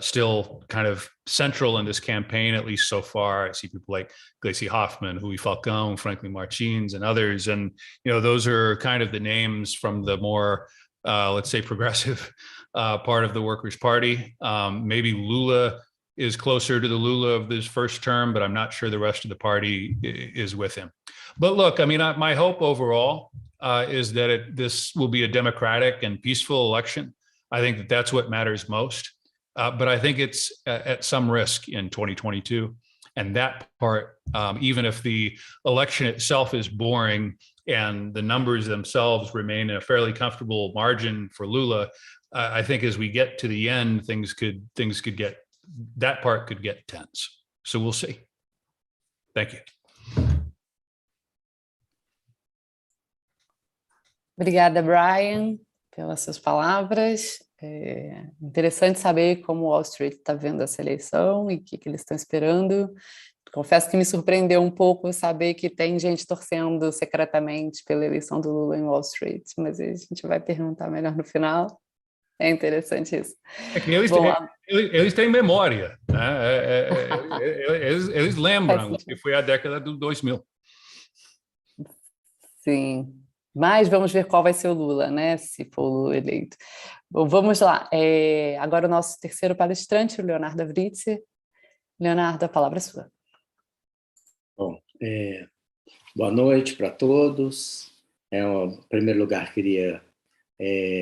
still kind of central in this campaign, at least so far. I see people like Gleisi Hoffmann, Rui Falcão, Franklin Martins, and others. And, those are kind of the names from the more, let's say, progressive part of the Workers' Party. Maybe Lula is closer to the Lula of this first term, but I'm not sure the rest of the party is with him. But look, my hope overall is that this will be a democratic and peaceful election. I think that that's what matters most. But I think it's at some risk in 2022. And that part, even if the election itself is boring and the numbers themselves remain in a fairly comfortable margin for Lula, I think as we get to the end, that part could get tense. So we'll see. Thank you. Obrigada, Brian, pelas suas palavras. É interessante saber como o Wall Street está vendo essa eleição e o que eles estão esperando. Confesso que me surpreendeu um pouco saber que tem gente torcendo secretamente pela eleição do Lula em Wall Street, mas a gente vai perguntar melhor no final. É interessante isso. É que eles têm memória, né? Eles lembram que foi a década do 2000. Sim. Mas vamos ver qual vai ser o Lula, né? Se for o Lula eleito. Bom, vamos lá. Agora o nosso terceiro palestrante, o Leonardo Avritsy. Leonardo, a palavra é sua. Bom, boa noite para todos. Em primeiro lugar, queria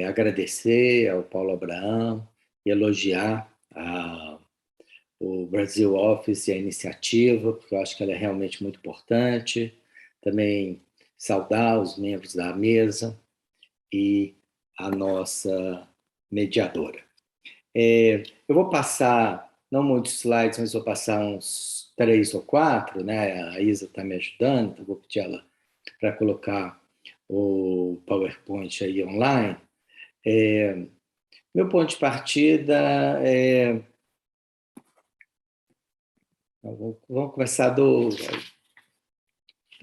agradecer ao Paulo Abraham e elogiar o Brazil Office e a iniciativa, porque eu acho que ela é realmente muito importante. Também saudar os membros da mesa e a nossa mediadora. Eu vou passar, não muitos slides, mas vou passar uns 3 ou 4, né? A Isa está me ajudando, então vou pedir ela para colocar o PowerPoint aí online. Meu ponto de partida é... Vamos começar do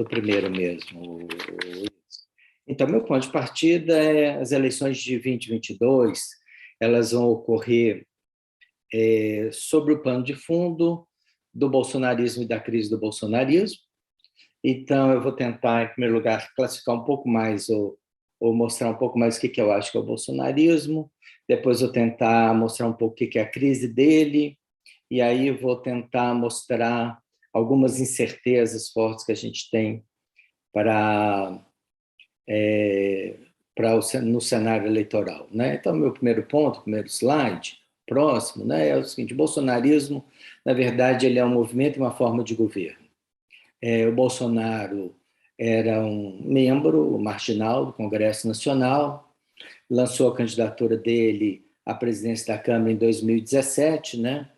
primeiro mesmo. Então, meu ponto de partida é as eleições de 2022, elas vão ocorrer sobre o pano de fundo do bolsonarismo e da crise do bolsonarismo. Então, eu vou tentar, em primeiro lugar, classificar um pouco mais ou mostrar um pouco mais o que eu acho que é o bolsonarismo. Depois, vou tentar mostrar um pouco o que é a crise dele. E aí, vou tentar mostrar algumas incertezas fortes que a gente tem no cenário eleitoral, né? Então, meu primeiro ponto, primeiro slide, próximo, né, é o seguinte: o bolsonarismo, na verdade, ele é um movimento e uma forma de governo. O Bolsonaro era um membro marginal do Congresso Nacional, lançou a candidatura dele à presidência da Câmara em 2017, né?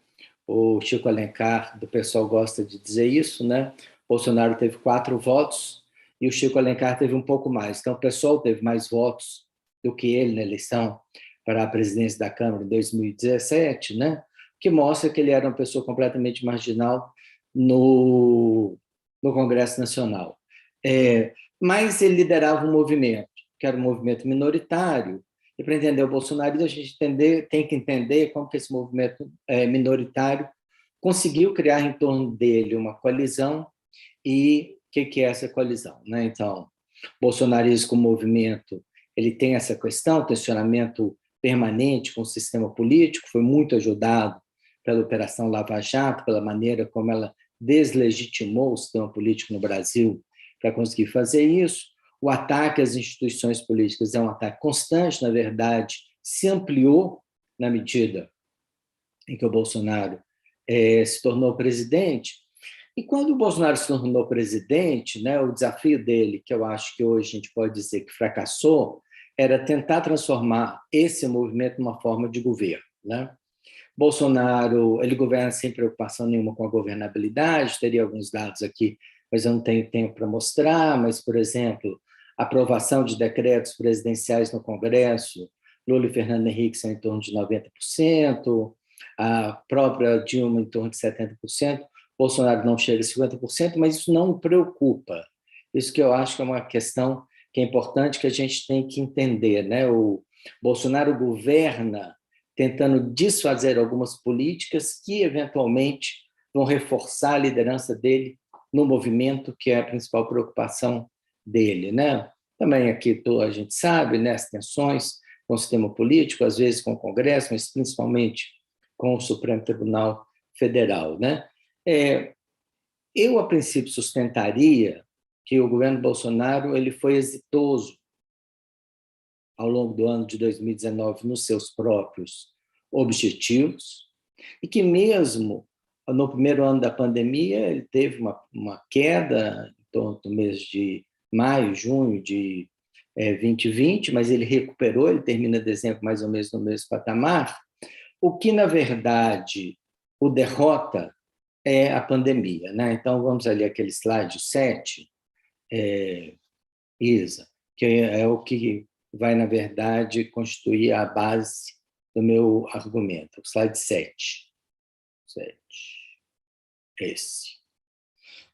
O Chico Alencar, do pessoal gosta de dizer isso, né? Bolsonaro teve 4 votos e o Chico Alencar teve um pouco mais. Então, o pessoal teve mais votos do que ele na eleição para a presidência da Câmara em 2017, né? Que mostra que ele era uma pessoa completamente marginal no Congresso Nacional. Mas ele liderava um movimento, que era um movimento minoritário, e para entender o bolsonarismo, a gente tem que entender como que esse movimento minoritário conseguiu criar em torno dele uma coalizão. E o que é essa coalizão, né? Então, o bolsonarismo como movimento, ele tem essa questão, tensionamento permanente com o sistema político, foi muito ajudado pela Operação Lava Jato, pela maneira como ela deslegitimou o sistema político no Brasil para conseguir fazer isso. O ataque às instituições políticas é um ataque constante, na verdade, se ampliou na medida em que o Bolsonaro se tornou presidente. E quando o Bolsonaro se tornou presidente, né, o desafio dele, que eu acho que hoje a gente pode dizer que fracassou, era tentar transformar esse movimento numa forma de governo, né? Bolsonaro, ele governa sem preocupação nenhuma com a governabilidade, teria alguns dados aqui, mas eu não tenho tempo para mostrar, mas, por exemplo, a aprovação de decretos presidenciais no Congresso, Lula e Fernando Henrique são em torno de 90%, a própria Dilma em torno de 70%, Bolsonaro não chega a 50%, mas isso não o preocupa. Isso que eu acho que é uma questão que é importante, que a gente tem que entender, né? O Bolsonaro governa tentando desfazer algumas políticas que, eventualmente, vão reforçar a liderança dele no movimento, que é a principal preocupação dele, né? Também aqui a gente sabe, né, as tensões com o sistema político, às vezes com o Congresso, mas principalmente com o Supremo Tribunal Federal, né? Eu, a princípio, sustentaria que o governo Bolsonaro ele foi exitoso ao longo do ano de 2019 nos seus próprios objetivos e que mesmo no primeiro ano da pandemia ele teve uma queda em torno do mês de maio, junho de 2020, mas ele recuperou, ele termina dezembro mais ou menos no mesmo patamar, o que, na verdade, o derrota é a pandemia, né? Então, vamos ali aquele slide 7, Isa, que é o que vai, na verdade, constituir a base do meu argumento. O slide 7. Esse.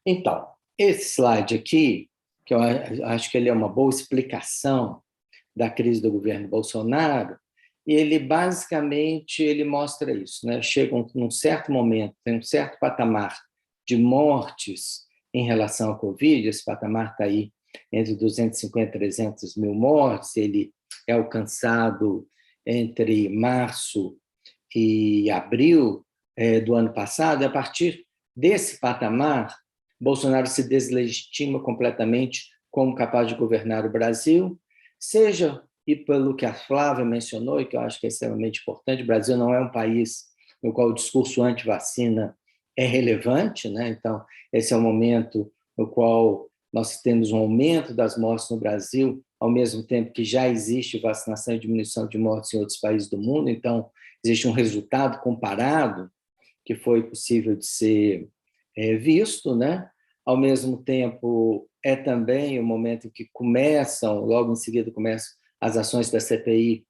Então, esse slide aqui, que eu acho que ele é uma boa explicação da crise do governo Bolsonaro, e ele basicamente ele mostra isso, né? Chega num certo momento, tem um certo patamar de mortes em relação à Covid, esse patamar está aí entre 250 e 300 mil mortes, ele é alcançado entre março e abril do ano passado, e a partir desse patamar, Bolsonaro se deslegitima completamente como capaz de governar o Brasil, seja, e pelo que a Flávia mencionou, e que eu acho que é extremamente importante, o Brasil não é um país no qual o discurso anti-vacina é relevante, né? Então, esse é um momento no qual nós temos um aumento das mortes no Brasil, ao mesmo tempo que já existe vacinação e diminuição de mortes em outros países do mundo, então existe um resultado comparado que foi possível de ser visto, né? Ao mesmo tempo, é também o momento em que começam, logo em seguida começam as ações da CPI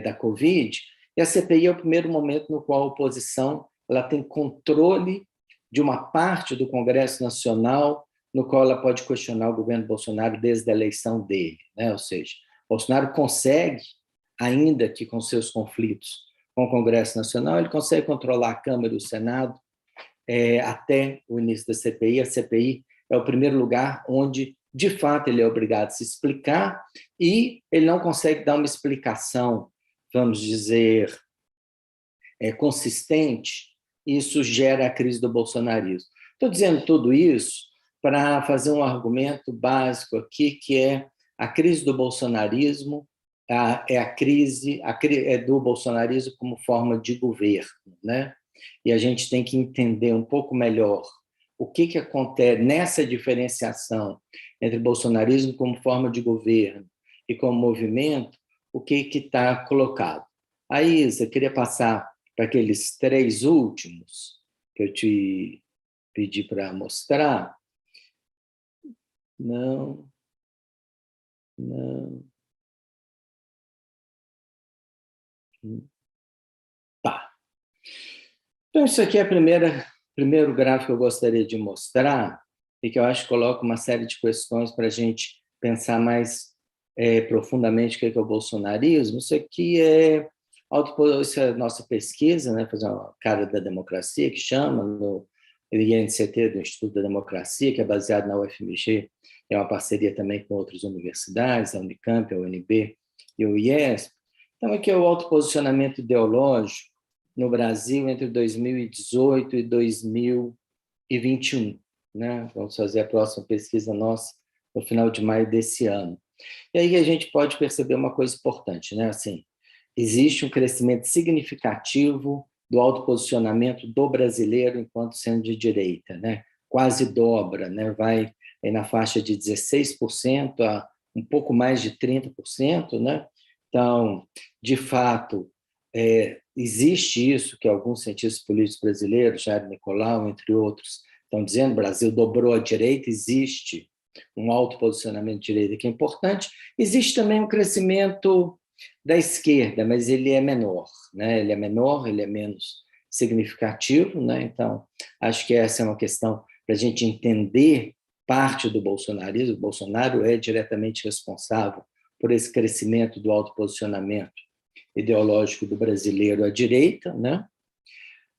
da Covid, e a CPI é o primeiro momento no qual a oposição ela tem controle de uma parte do Congresso Nacional, no qual ela pode questionar o governo Bolsonaro desde a eleição dele, né? Ou seja, Bolsonaro consegue, ainda que com seus conflitos com o Congresso Nacional, ele consegue controlar a Câmara e o Senado até o início da CPI. A CPI é o primeiro lugar onde, de fato, ele é obrigado a se explicar e ele não consegue dar uma explicação, vamos dizer, consistente. Isso gera a crise do bolsonarismo. Estou dizendo tudo isso para fazer um argumento básico aqui, que é a crise do bolsonarismo, é a crise do bolsonarismo como forma de governo, né? E a gente tem que entender um pouco melhor o que acontece nessa diferenciação entre bolsonarismo como forma de governo e como movimento, o que está colocado. Aí, Isa, eu queria passar para aqueles 3 últimos que eu te pedi para mostrar. Não. Tá. Então, isso aqui é o primeiro gráfico que eu gostaria de mostrar e que eu acho que coloca uma série de questões para a gente pensar mais profundamente o que é o bolsonarismo. Isso aqui isso é a nossa pesquisa, né? Fazer uma cara da democracia, que chama, no INCT, do Instituto da Democracia, que é baseado na UFMG, é uma parceria também com outras universidades, a Unicamp, a UNB e o IESP. Então, aqui é o autoposicionamento ideológico no Brasil entre 2018 e 2021. Né? Vamos fazer a próxima pesquisa nossa no final de maio desse ano. E aí a gente pode perceber uma coisa importante, né? Assim, existe um crescimento significativo do autoposicionamento do brasileiro enquanto sendo de direita, né? Quase dobra, né? Vai na faixa de 16% a um pouco mais de 30%, né? Então, de fato, existe isso que alguns cientistas políticos brasileiros, Jair Nicolau, entre outros, estão dizendo: o Brasil dobrou a direita, existe um autoposicionamento de direita que é importante. Existe também um crescimento da esquerda, mas ele é menor, né? Ele é menor, ele é menos significativo, né? Então, acho que essa é uma questão para a gente entender parte do bolsonarismo. O Bolsonaro é diretamente responsável por esse crescimento do autoposicionamento ideológico do brasileiro à direita, né?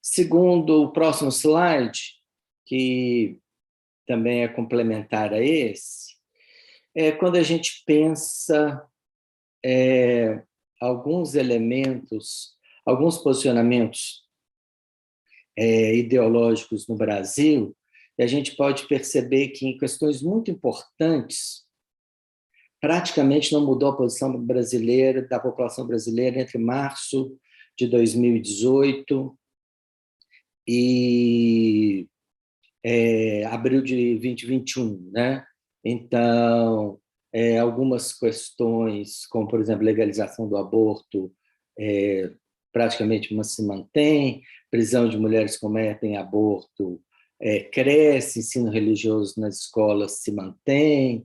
Segundo o próximo slide, que também é complementar a esse, quando a gente pensa alguns elementos, alguns posicionamentos ideológicos no Brasil, e a gente pode perceber que em questões muito importantes, praticamente não mudou a posição brasileira, da população brasileira entre março de 2018 e abril de 2021, né? Então, algumas questões, como, por exemplo, legalização do aborto, praticamente se mantém, prisão de mulheres que cometem aborto cresce, ensino religioso nas escolas se mantém,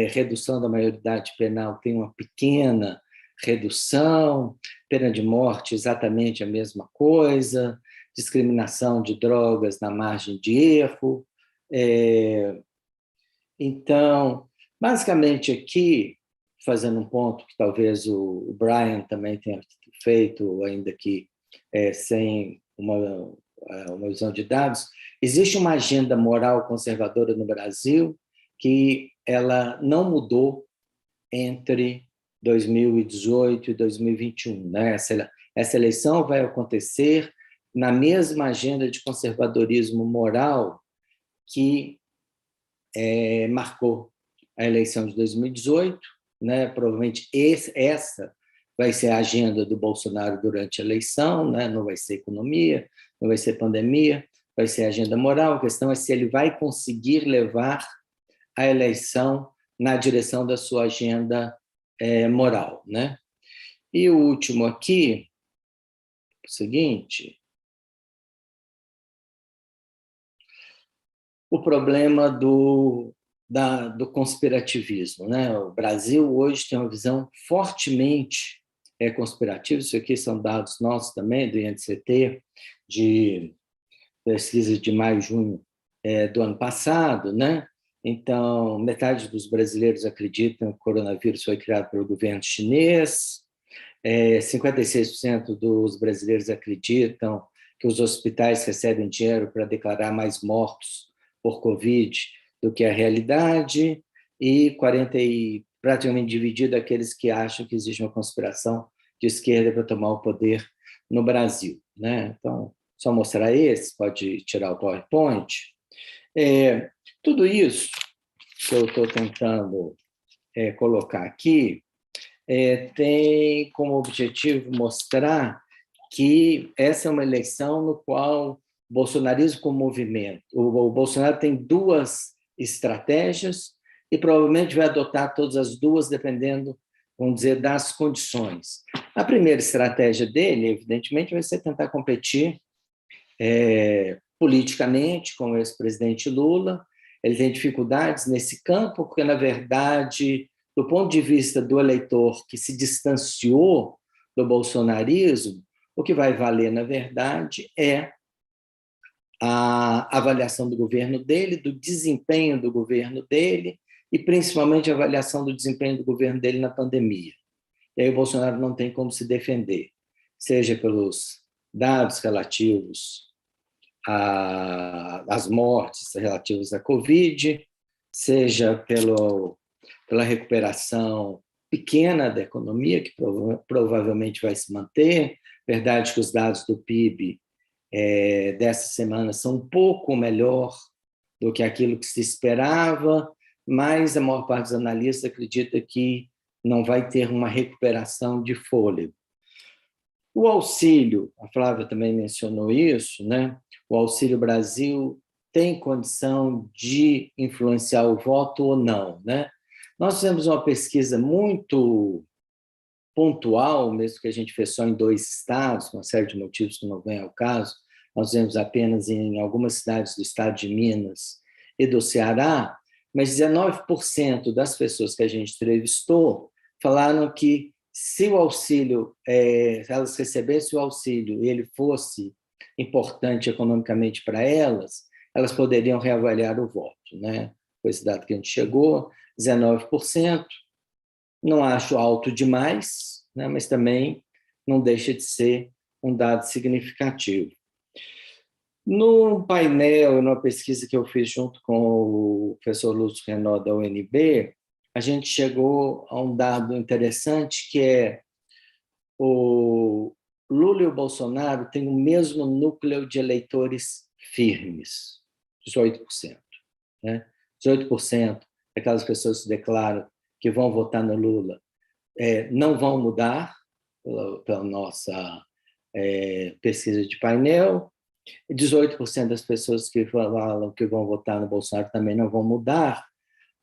redução da maioridade penal tem uma pequena redução, pena de morte exatamente a mesma coisa, discriminação de drogas na margem de erro. Então, basicamente aqui, fazendo um ponto que talvez o Brian também tenha feito, ainda que sem uma visão de dados, existe uma agenda moral conservadora no Brasil que ela não mudou entre 2018 e 2021. Né? Essa eleição vai acontecer na mesma agenda de conservadorismo moral que marcou a eleição de 2018, né? Provavelmente essa vai ser a agenda do Bolsonaro durante a eleição, né? Não vai ser economia, não vai ser pandemia, vai ser agenda moral. A questão é se ele vai conseguir levar a eleição na direção da sua agenda moral, né? E o último aqui, o seguinte, o problema do conspirativismo, né? O Brasil hoje tem uma visão fortemente conspirativa, isso aqui são dados nossos também, do INCT, de pesquisa de maio e junho do ano passado, né? Então, metade dos brasileiros acreditam que o coronavírus foi criado pelo governo chinês, 56% dos brasileiros acreditam que os hospitais recebem dinheiro para declarar mais mortos por Covid do que a realidade, e praticamente dividido aqueles que acham que existe uma conspiração de esquerda para tomar o poder no Brasil, né? Então, só mostrar esse, pode tirar o PowerPoint. Tudo isso que eu estou tentando colocar aqui tem como objetivo mostrar que essa é uma eleição no qual o bolsonarismo como movimento, o Bolsonaro tem duas estratégias e provavelmente vai adotar todas as duas dependendo, vamos dizer, das condições. A primeira estratégia dele, evidentemente, vai ser tentar competir politicamente com o ex-presidente Lula. Ele tem dificuldades nesse campo, porque, na verdade, do ponto de vista do eleitor que se distanciou do bolsonarismo, o que vai valer, na verdade, é a avaliação do governo dele, do desempenho do governo dele, e principalmente a avaliação do desempenho do governo dele na pandemia. E aí o Bolsonaro não tem como se defender, seja pelos dados relativos às mortes relativas à Covid, seja pela recuperação pequena da economia, que provavelmente vai se manter. Verdade que os dados do PIB dessa semana são um pouco melhor do que aquilo que se esperava, mas a maior parte dos analistas acredita que não vai ter uma recuperação de fôlego. O auxílio, a Flávia também mencionou isso, né? O Auxílio Brasil tem condição de influenciar o voto ou não, né? Nós fizemos uma pesquisa muito pontual, mesmo que a gente fez só em 2 estados, por uma série de motivos que não vem ao caso. Nós fizemos apenas em algumas cidades do estado de Minas e do Ceará, mas 19% das pessoas que a gente entrevistou falaram que se o auxílio, se elas recebessem o auxílio e ele fosse importante economicamente para elas, elas poderiam reavaliar o voto, né? Foi esse dado que a gente chegou, 19%. Não acho alto demais, né? Mas também não deixa de ser um dado significativo. No painel, numa pesquisa que eu fiz junto com o professor Lúcio Renaud da UNB, a gente chegou a um dado interessante, que é o Lula e o Bolsonaro têm o mesmo núcleo de eleitores firmes, 18%. Né? 18% daquelas pessoas que declaram que vão votar no Lula não vão mudar, pela nossa pesquisa de painel. 18% das pessoas que falam que vão votar no Bolsonaro também não vão mudar.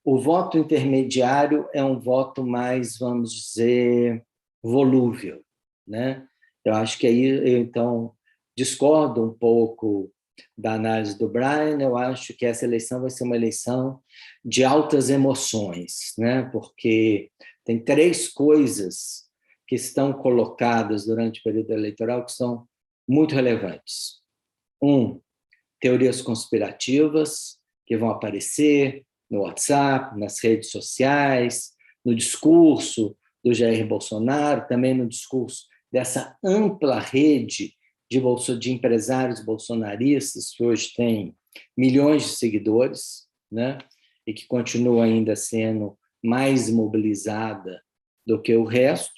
O voto intermediário é um voto mais, vamos dizer, volúvel, né? Eu acho que aí eu, então, discordo um pouco da análise do Brian. Eu acho que essa eleição vai ser uma eleição de altas emoções, né? Porque tem 3 coisas que estão colocadas durante o período eleitoral que são muito relevantes. 1, teorias conspirativas que vão aparecer no WhatsApp, nas redes sociais, no discurso do Jair Bolsonaro, também no discurso dessa ampla rede de empresários bolsonaristas, que hoje tem milhões de seguidores, né? E que continua ainda sendo mais mobilizada do que o resto.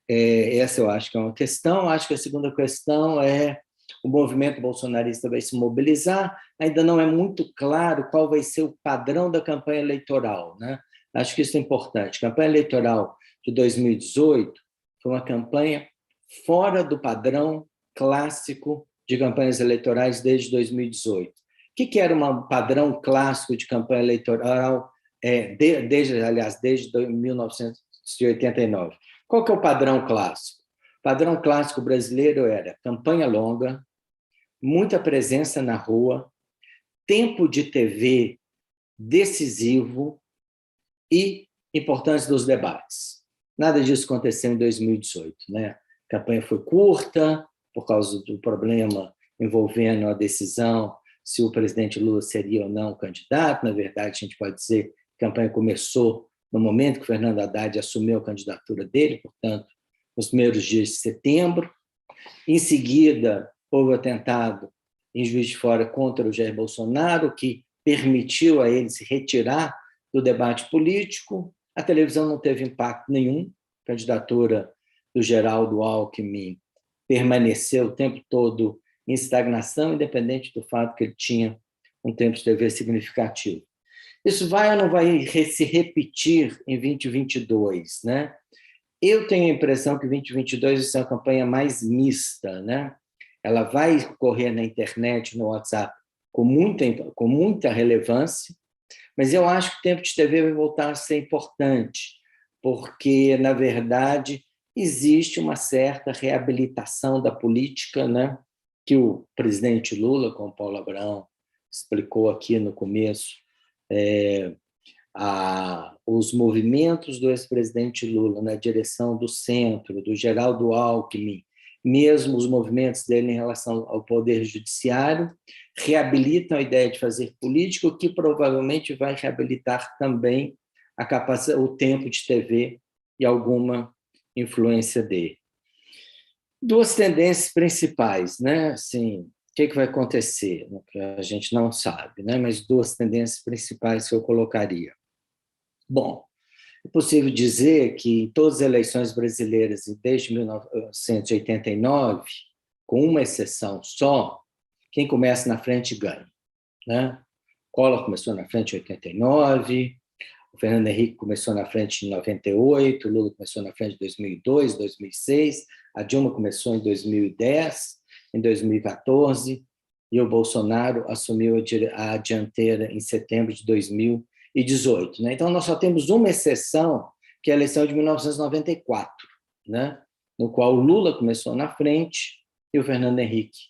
Essa eu acho que é uma questão. Acho que a segunda questão é o movimento bolsonarista vai se mobilizar. Ainda não é muito claro qual vai ser o padrão da campanha eleitoral, né? Acho que isso é importante. A campanha eleitoral de 2018 foi uma campanha fora do padrão clássico de campanhas eleitorais desde 2018. O que era um padrão clássico de campanha eleitoral desde 1989? Qual que é o padrão clássico? O padrão clássico brasileiro era campanha longa, muita presença na rua, tempo de TV decisivo e importante dos debates. Nada disso aconteceu em 2018, né? A campanha foi curta por causa do problema envolvendo a decisão se o presidente Lula seria ou não candidato. Na verdade, a gente pode dizer que a campanha começou no momento que Fernando Haddad assumiu a candidatura dele, portanto, nos primeiros dias de setembro. Em seguida, houve o atentado em Juiz de Fora contra o Jair Bolsonaro, que permitiu a ele se retirar do debate político. A televisão não teve impacto nenhum. A candidatura do Geraldo Alckmin permaneceu o tempo todo em estagnação, independente do fato que ele tinha um tempo de TV significativo. Isso vai ou não vai se repetir em 2022, né? Eu tenho a impressão que 2022 vai ser uma campanha mais mista, né? Ela vai correr na internet, no WhatsApp, com muita relevância, mas eu acho que o tempo de TV vai voltar a ser importante, porque, na verdade, existe uma certa reabilitação da política, né? Que o presidente Lula, como Paulo Abrão explicou aqui no começo, os movimentos do ex-presidente Lula na direção do centro, do Geraldo Alckmin, mesmo os movimentos dele em relação ao poder judiciário, reabilitam a ideia de fazer política, o que provavelmente vai reabilitar também o tempo de TV e alguma influência dele. Duas tendências principais, né? Assim, o que vai acontecer? A gente não sabe, né? Mas duas tendências principais que eu colocaria. Bom, é possível dizer que em todas as eleições brasileiras, desde 1989, com uma exceção só, quem começa na frente ganha, né? Collor começou na frente em 89, o Fernando Henrique começou na frente em 98, o Lula começou na frente em 2002, 2006, a Dilma começou em 2010, em 2014, e o Bolsonaro assumiu a dianteira em setembro de 2018. Né? Então, nós só temos uma exceção, que é a eleição de 1994, né? No qual o Lula começou na frente e o Fernando Henrique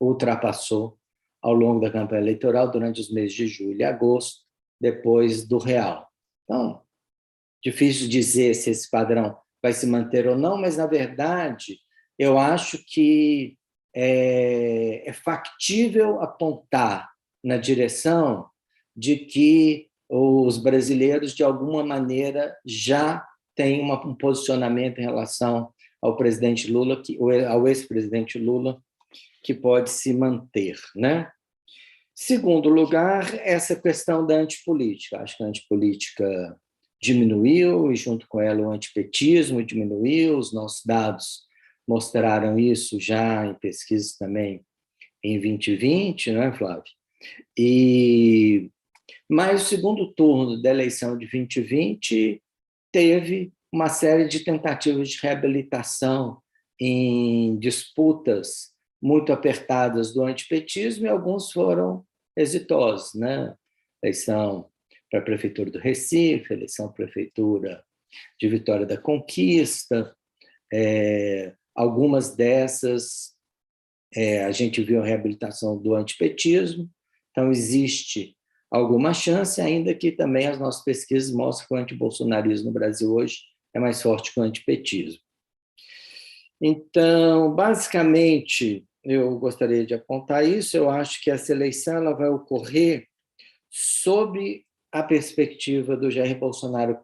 ultrapassou ao longo da campanha eleitoral durante os meses de julho e agosto, depois do real. Então, difícil dizer se esse padrão vai se manter ou não, mas, na verdade, eu acho que é factível apontar na direção de que os brasileiros, de alguma maneira, já têm um posicionamento em relação ao presidente Lula, ao ex-presidente Lula, que pode se manter, né? Segundo lugar, essa questão da antipolítica. Acho que a antipolítica diminuiu e, junto com ela, o antipetismo diminuiu. Os nossos dados mostraram isso já em pesquisas também em 2020, não é, Flávio? Mas o segundo turno da eleição de 2020 teve uma série de tentativas de reabilitação em disputas muito apertadas do antipetismo, e alguns foram exitosos, né? Eleição para a Prefeitura do Recife, eleição para a Prefeitura de Vitória da Conquista, algumas dessas a gente viu a reabilitação do antipetismo, então existe alguma chance, ainda que também as nossas pesquisas mostram que o antibolsonarismo no Brasil hoje é mais forte que o antipetismo. Então, basicamente, eu gostaria de apontar isso. Eu acho que essa eleição ela vai ocorrer sob a perspectiva do Jair Bolsonaro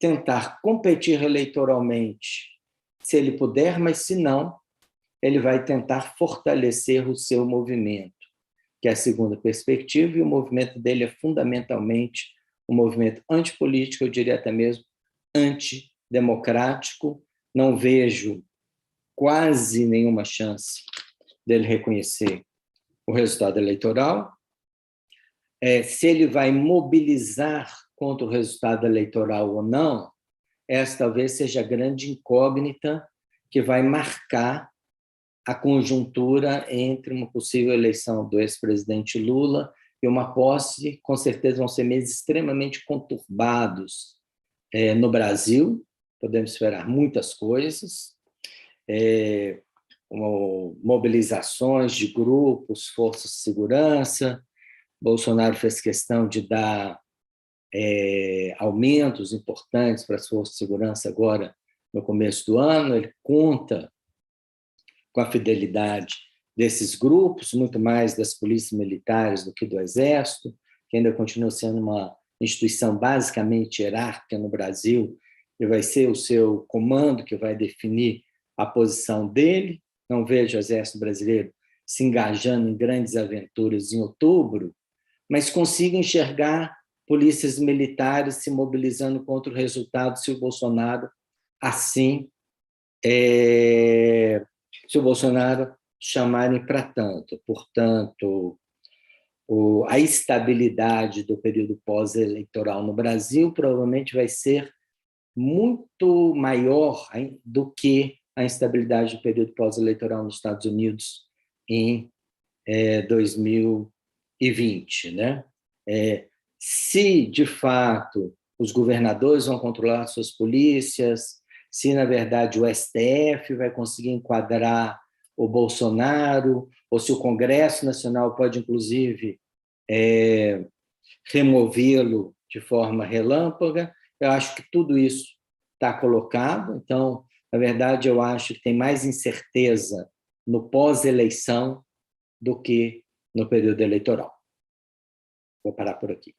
tentar competir eleitoralmente, se ele puder, mas se não, ele vai tentar fortalecer o seu movimento, que é a segunda perspectiva, e o movimento dele é fundamentalmente um movimento antipolítico, eu diria até mesmo antidemocrático. Não vejo quase nenhuma chance dele reconhecer o resultado eleitoral. Se ele vai mobilizar contra o resultado eleitoral ou não, essa talvez seja a grande incógnita que vai marcar a conjuntura entre uma possível eleição do ex-presidente Lula e uma posse. Com certeza vão ser meses extremamente conturbados no Brasil, podemos esperar muitas coisas, mobilizações de grupos, forças de segurança. Bolsonaro fez questão de dar aumentos importantes para as forças de segurança agora no começo do ano. Ele conta com a fidelidade desses grupos, muito mais das polícias militares do que do Exército, que ainda continua sendo uma instituição basicamente hierárquica no Brasil, e vai ser o seu comando que vai definir a posição dele. Não vejo o Exército Brasileiro se engajando em grandes aventuras em outubro, mas consigo enxergar polícias militares se mobilizando contra o resultado se o Bolsonaro assim, se o Bolsonaro chamarem para tanto. Portanto, a estabilidade do período pós-eleitoral no Brasil provavelmente vai ser muito maior do que a instabilidade do período pós-eleitoral nos Estados Unidos em 2020, né? Se, de fato, os governadores vão controlar suas polícias, se, na verdade, o STF vai conseguir enquadrar o Bolsonaro, ou se o Congresso Nacional pode, inclusive, removê-lo de forma relâmpaga. Eu acho que tudo isso está colocado. Então, na verdade, eu acho que tem mais incerteza no pós-eleição do que no período eleitoral. Vou parar por aqui.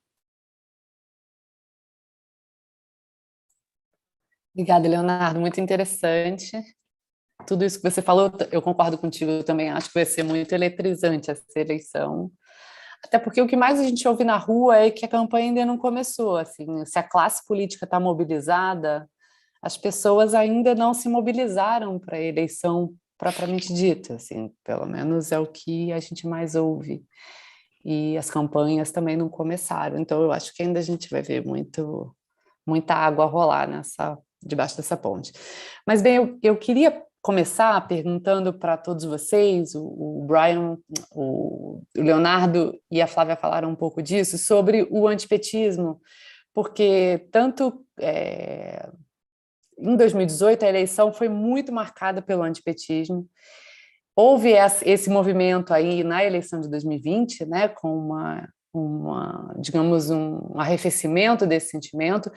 Obrigada, Leonardo. Muito interessante. Tudo isso que você falou, eu concordo contigo, eu também acho que vai ser muito eletrizante essa eleição. Até porque o que mais a gente ouve na rua é que a campanha ainda não começou. Assim, se a classe política está mobilizada, as pessoas ainda não se mobilizaram para a eleição propriamente dita. Assim, pelo menos é o que a gente mais ouve. E as campanhas também não começaram. Então, eu acho que ainda a gente vai ver muita água rolar debaixo dessa ponte. Mas, bem, eu queria começar perguntando para todos vocês, o Brian, o Leonardo e a Flávia falaram um pouco disso, sobre o antipetismo, porque tanto em 2018 a eleição foi muito marcada pelo antipetismo. Houve esse movimento aí na eleição de 2020, né, com digamos, um arrefecimento desse sentimento,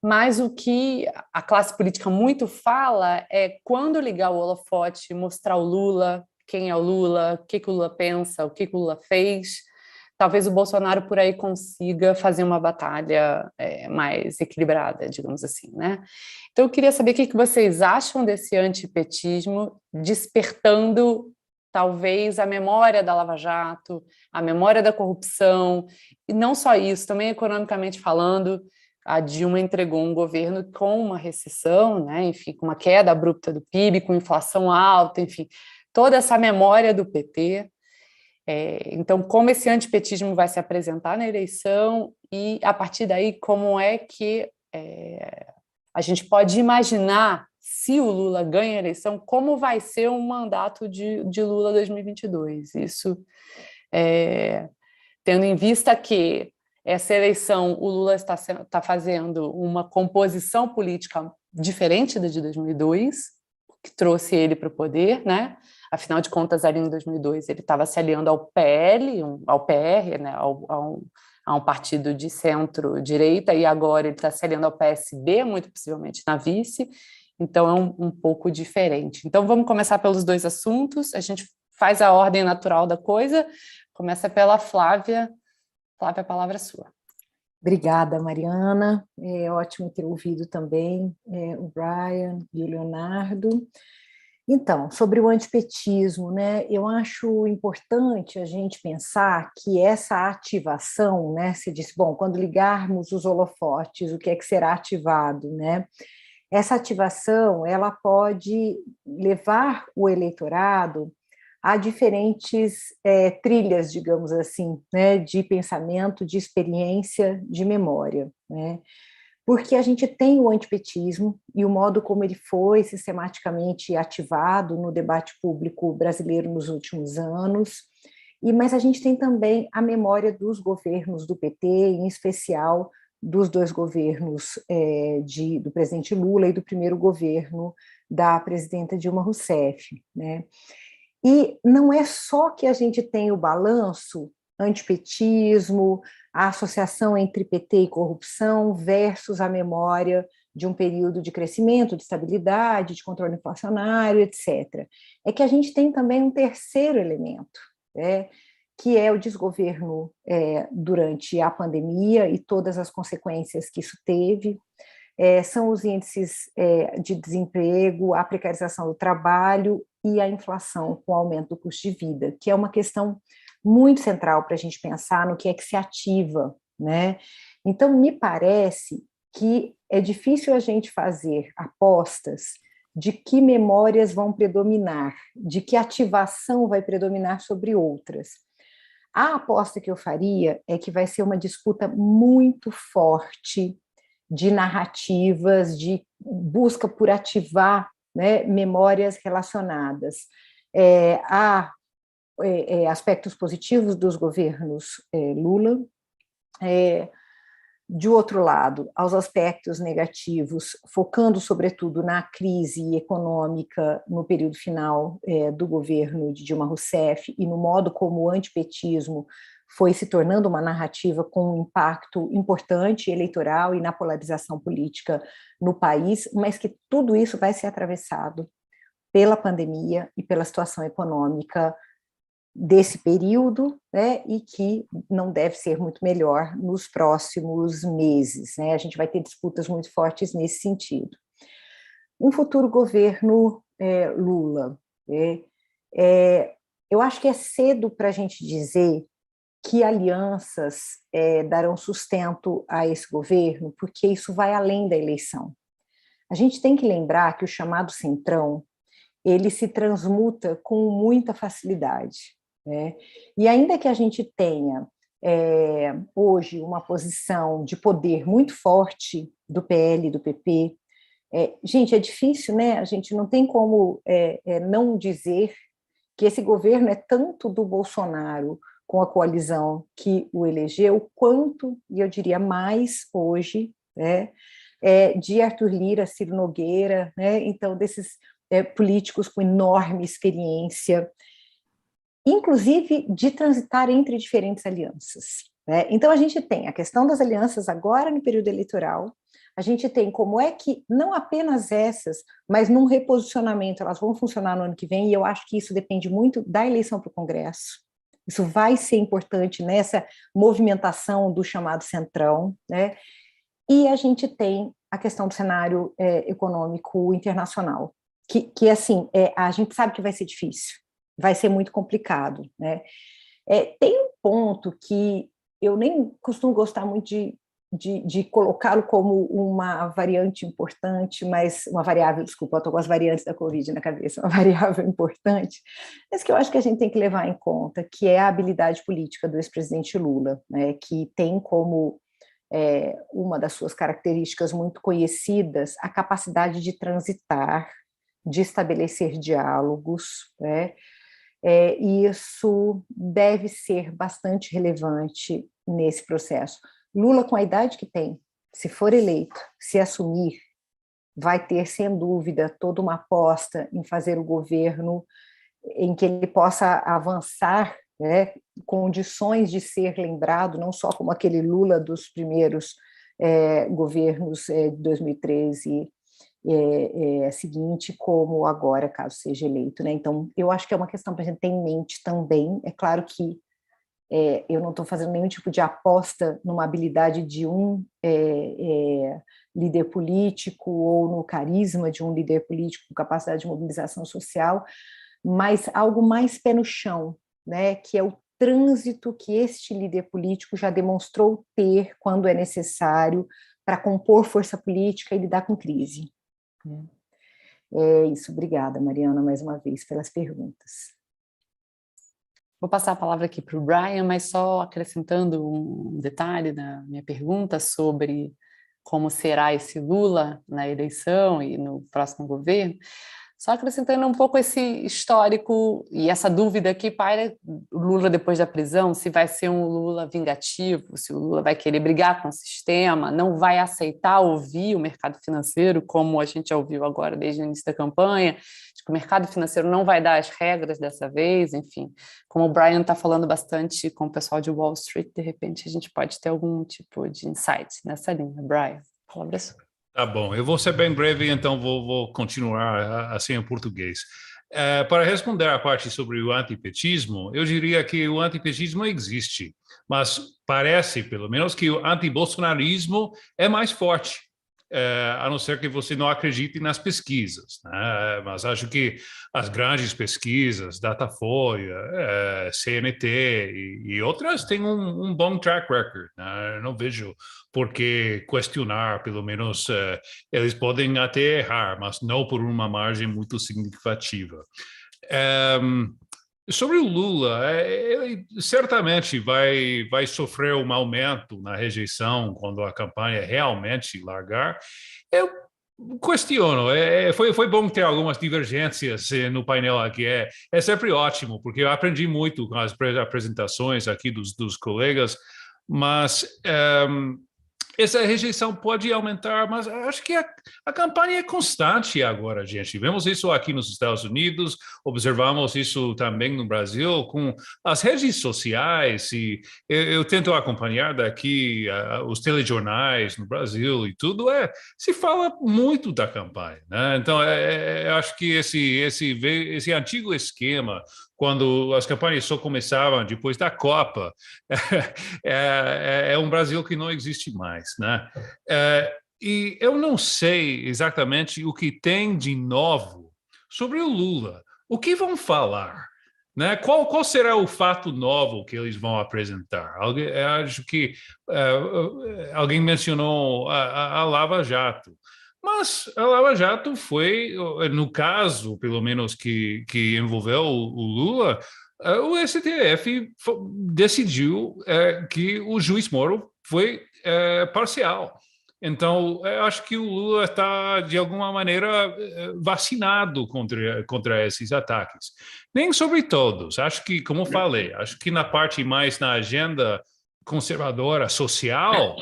mas o que a classe política muito fala é quando ligar o holofote, mostrar o Lula, quem é o Lula, o que o Lula pensa, o que o Lula fez, talvez o Bolsonaro por aí consiga fazer uma batalha mais equilibrada, digamos assim, né? Então eu queria saber o que vocês acham desse antipetismo despertando talvez a memória da Lava Jato, a memória da corrupção, e não só isso, também economicamente falando. A Dilma entregou um governo com uma recessão, né, enfim, com uma queda abrupta do PIB, com inflação alta, enfim, toda essa memória do PT. Então, como esse antipetismo vai se apresentar na eleição e, a partir daí, como é que a gente pode imaginar, se o Lula ganha a eleição, como vai ser um mandato de Lula 2022? Isso tendo em vista que essa eleição, o Lula está fazendo uma composição política diferente da de 2002, que trouxe ele para o poder, né? Afinal de contas, ali em 2002, ele estava se aliando ao PL, ao PR, né? a um partido de centro-direita, e agora ele está se aliando ao PSB, muito possivelmente na vice, então é um pouco diferente. Então, vamos começar pelos dois assuntos, a gente faz a ordem natural da coisa, começa pela Flávia. Flávia, a palavra é sua. Obrigada, Mariana. É ótimo ter ouvido também o Brian e o Leonardo. Então, sobre o antipetismo, né, eu acho importante a gente pensar que essa ativação, né, se diz, bom, quando ligarmos os holofotes, o que é que será ativado, né? Essa ativação, ela pode levar o eleitorado a diferentes trilhas, digamos assim, né, de pensamento, de experiência, de memória, né? Porque a gente tem o antipetismo e o modo como ele foi sistematicamente ativado no debate público brasileiro nos últimos anos, mas a gente tem também a memória dos governos do PT, em especial dos dois governos do presidente Lula e do primeiro governo da presidenta Dilma Rousseff, né? E não é só que a gente tem o balanço antipetismo, a associação entre PT e corrupção versus a memória de um período de crescimento, de estabilidade, de controle inflacionário, etc. É que a gente tem também um terceiro elemento, que é o desgoverno durante a pandemia e todas as consequências que isso teve. São os índices de desemprego, a precarização do trabalho e a inflação com o aumento do custo de vida, que é uma questão muito central para a gente pensar no que é que se ativa, né? Então, me parece que é difícil a gente fazer apostas de que memórias vão predominar, de que ativação vai predominar sobre outras. A aposta que eu faria é que vai ser uma disputa muito forte de narrativas, de busca por ativar, né, memórias relacionadas a aspectos positivos dos governos Lula, de outro lado, aos aspectos negativos, focando sobretudo na crise econômica no período final do governo de Dilma Rousseff e no modo como o antipetismo foi se tornando uma narrativa com um impacto importante eleitoral e na polarização política no país, mas que tudo isso vai ser atravessado pela pandemia e pela situação econômica desse período, né, e que não deve ser muito melhor nos próximos meses, né? A gente vai ter disputas muito fortes nesse sentido. Um futuro governo Lula, eu acho que é cedo para a gente dizer que alianças darão sustento a esse governo, porque isso vai além da eleição. A gente tem que lembrar que o chamado centrão, ele se transmuta com muita facilidade, né? E ainda que a gente tenha hoje uma posição de poder muito forte do PL e do PP, gente, é difícil, né? A gente não tem como não dizer que esse governo é tanto do Bolsonaro com a coalizão que o elegeu, quanto, e eu diria mais hoje, de Arthur Lira, Ciro Nogueira, né? Então, desses políticos com enorme experiência, inclusive de transitar entre diferentes alianças, né? Então, a gente tem a questão das alianças agora no período eleitoral, a gente tem como é que, não apenas essas, mas num reposicionamento, elas vão funcionar no ano que vem, e eu acho que isso depende muito da eleição para o Congresso. Isso vai ser importante nessa movimentação do chamado centrão, né? E a gente tem a questão do cenário econômico internacional, que assim, a gente sabe que vai ser difícil, vai ser muito complicado, né? Tem um ponto que eu nem costumo gostar muito de colocá-lo como uma variante importante, mas uma variável, desculpa, eu estou com as variantes da Covid na cabeça, uma variável importante, mas que eu acho que a gente tem que levar em conta, que é a habilidade política do ex-presidente Lula, né, que tem como uma das suas características muito conhecidas a capacidade de transitar, de estabelecer diálogos, né? E isso deve ser bastante relevante nesse processo. Lula, com a idade que tem, se for eleito, se assumir, vai ter, sem dúvida, toda uma aposta em fazer o governo em que ele possa avançar, né, condições de ser lembrado, não só como aquele Lula dos primeiros governos de 2013 seguinte, como agora, caso seja eleito, né? Então, eu acho que é uma questão para a gente ter em mente também. É claro que eu não estou fazendo nenhum tipo de aposta numa habilidade de um líder político ou no carisma de um líder político com capacidade de mobilização social, mas algo mais pé no chão, né, que é o trânsito que este líder político já demonstrou ter quando é necessário para compor força política e lidar com crise. É isso, obrigada, Mariana, mais uma vez, pelas perguntas. Vou passar a palavra aqui para o Brian, mas só acrescentando um detalhe na minha pergunta sobre como será esse Lula na eleição e no próximo governo. Só acrescentando um pouco esse histórico e essa dúvida que paira o Lula depois da prisão, se vai ser um Lula vingativo, se o Lula vai querer brigar com o sistema, não vai aceitar ouvir o mercado financeiro, como a gente já ouviu agora desde o início da campanha, de que o mercado financeiro não vai dar as regras dessa vez, enfim. Como o Brian está falando bastante com o pessoal de Wall Street, de repente a gente pode ter algum tipo de insight nessa linha. Brian, a palavra é sua. Tá bom, eu vou ser bem breve, então vou continuar assim em português. Para responder à parte sobre o antipetismo, eu diria que o antipetismo existe, mas parece, pelo menos, que o antibolsonarismo é mais forte, a não ser que você não acredite nas pesquisas, né? Mas acho que as grandes pesquisas, Datafolha, CNT e outras têm um bom track record, né? Eu não vejo por que questionar, pelo menos eles podem até errar, mas não por uma margem muito significativa. Sobre o Lula, ele certamente vai sofrer um aumento na rejeição quando a campanha realmente largar. Eu questiono, foi bom ter algumas divergências no painel aqui, é sempre ótimo, porque eu aprendi muito com as apresentações aqui dos colegas, mas essa rejeição pode aumentar, mas acho que a campanha é constante agora, gente. Vemos isso aqui nos Estados Unidos, observamos isso também no Brasil, com as redes sociais, e eu tento acompanhar daqui os telejornais no Brasil e tudo, se fala muito da campanha, né? Então, acho que esse antigo esquema, quando as campanhas só começavam depois da Copa, é um Brasil que não existe mais, né? E eu não sei exatamente o que tem de novo sobre o Lula. O que vão falar? Né? Qual será o fato novo que eles vão apresentar? Acho que alguém mencionou a Lava Jato. Mas a Lava Jato foi, no caso, pelo menos, que envolveu o Lula, o STF decidiu que o juiz Moro foi parcial. Então, eu acho que o Lula está, de alguma maneira, vacinado contra esses ataques. Nem sobre todos. Acho que, como falei, acho que na parte mais na agenda conservadora social,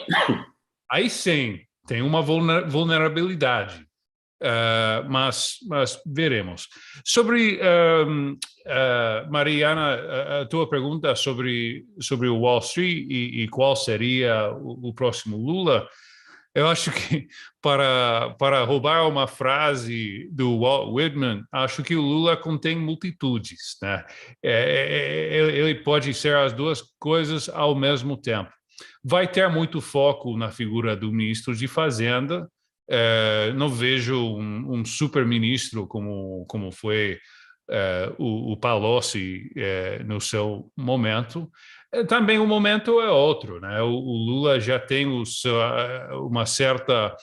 aí sim, tem uma vulnerabilidade, mas veremos. Sobre, Mariana, a tua pergunta sobre o Wall Street e qual seria o próximo Lula, eu acho que, para roubar uma frase do Walt Whitman, acho que o Lula contém multitudes, né? Ele pode ser as duas coisas ao mesmo tempo. Vai ter muito foco na figura do ministro de Fazenda. Não vejo um super-ministro como foi o Palocci no seu momento. Também o momento é outro, né? O Lula já tem uma certa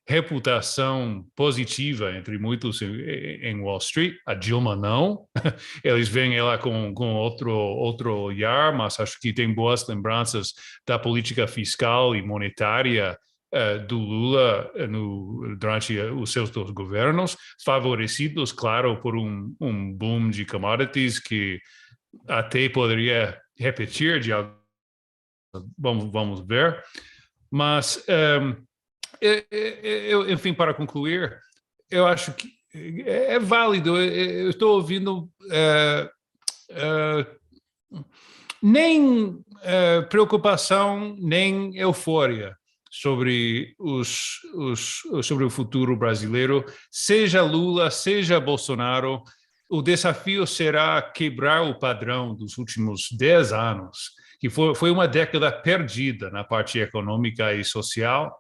reputação positiva entre muitos em Wall Street, a Dilma não, eles veem ela com outro olhar, mas acho que tem boas lembranças da política fiscal e monetária do Lula durante os seus 2 governos, favorecidos, claro, por um boom de commodities que até poderia repetir, vamos ver, mas enfim, para concluir, eu acho que é válido. Eu estou ouvindo nem preocupação, nem euforia sobre o futuro brasileiro, seja Lula, seja Bolsonaro. O desafio será quebrar o padrão dos últimos 10 anos, que foi uma década perdida na parte econômica e social,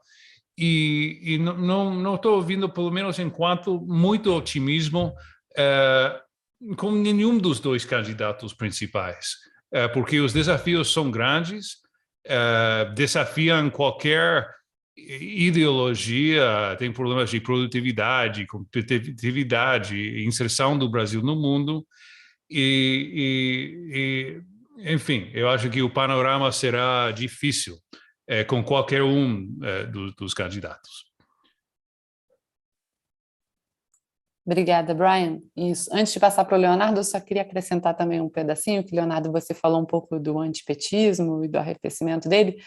e não estou ouvindo, pelo menos enquanto, muito otimismo com nenhum dos 2 candidatos principais, porque os desafios são grandes, desafiam qualquer ideologia, tem problemas de produtividade, competitividade, inserção do Brasil no mundo, enfim, eu acho que o panorama será difícil com qualquer dos candidatos. Obrigada, Brian. Isso. Antes de passar para o Leonardo, eu só queria acrescentar também um pedacinho, que, Leonardo, você falou um pouco do antipetismo e do arrefecimento dele,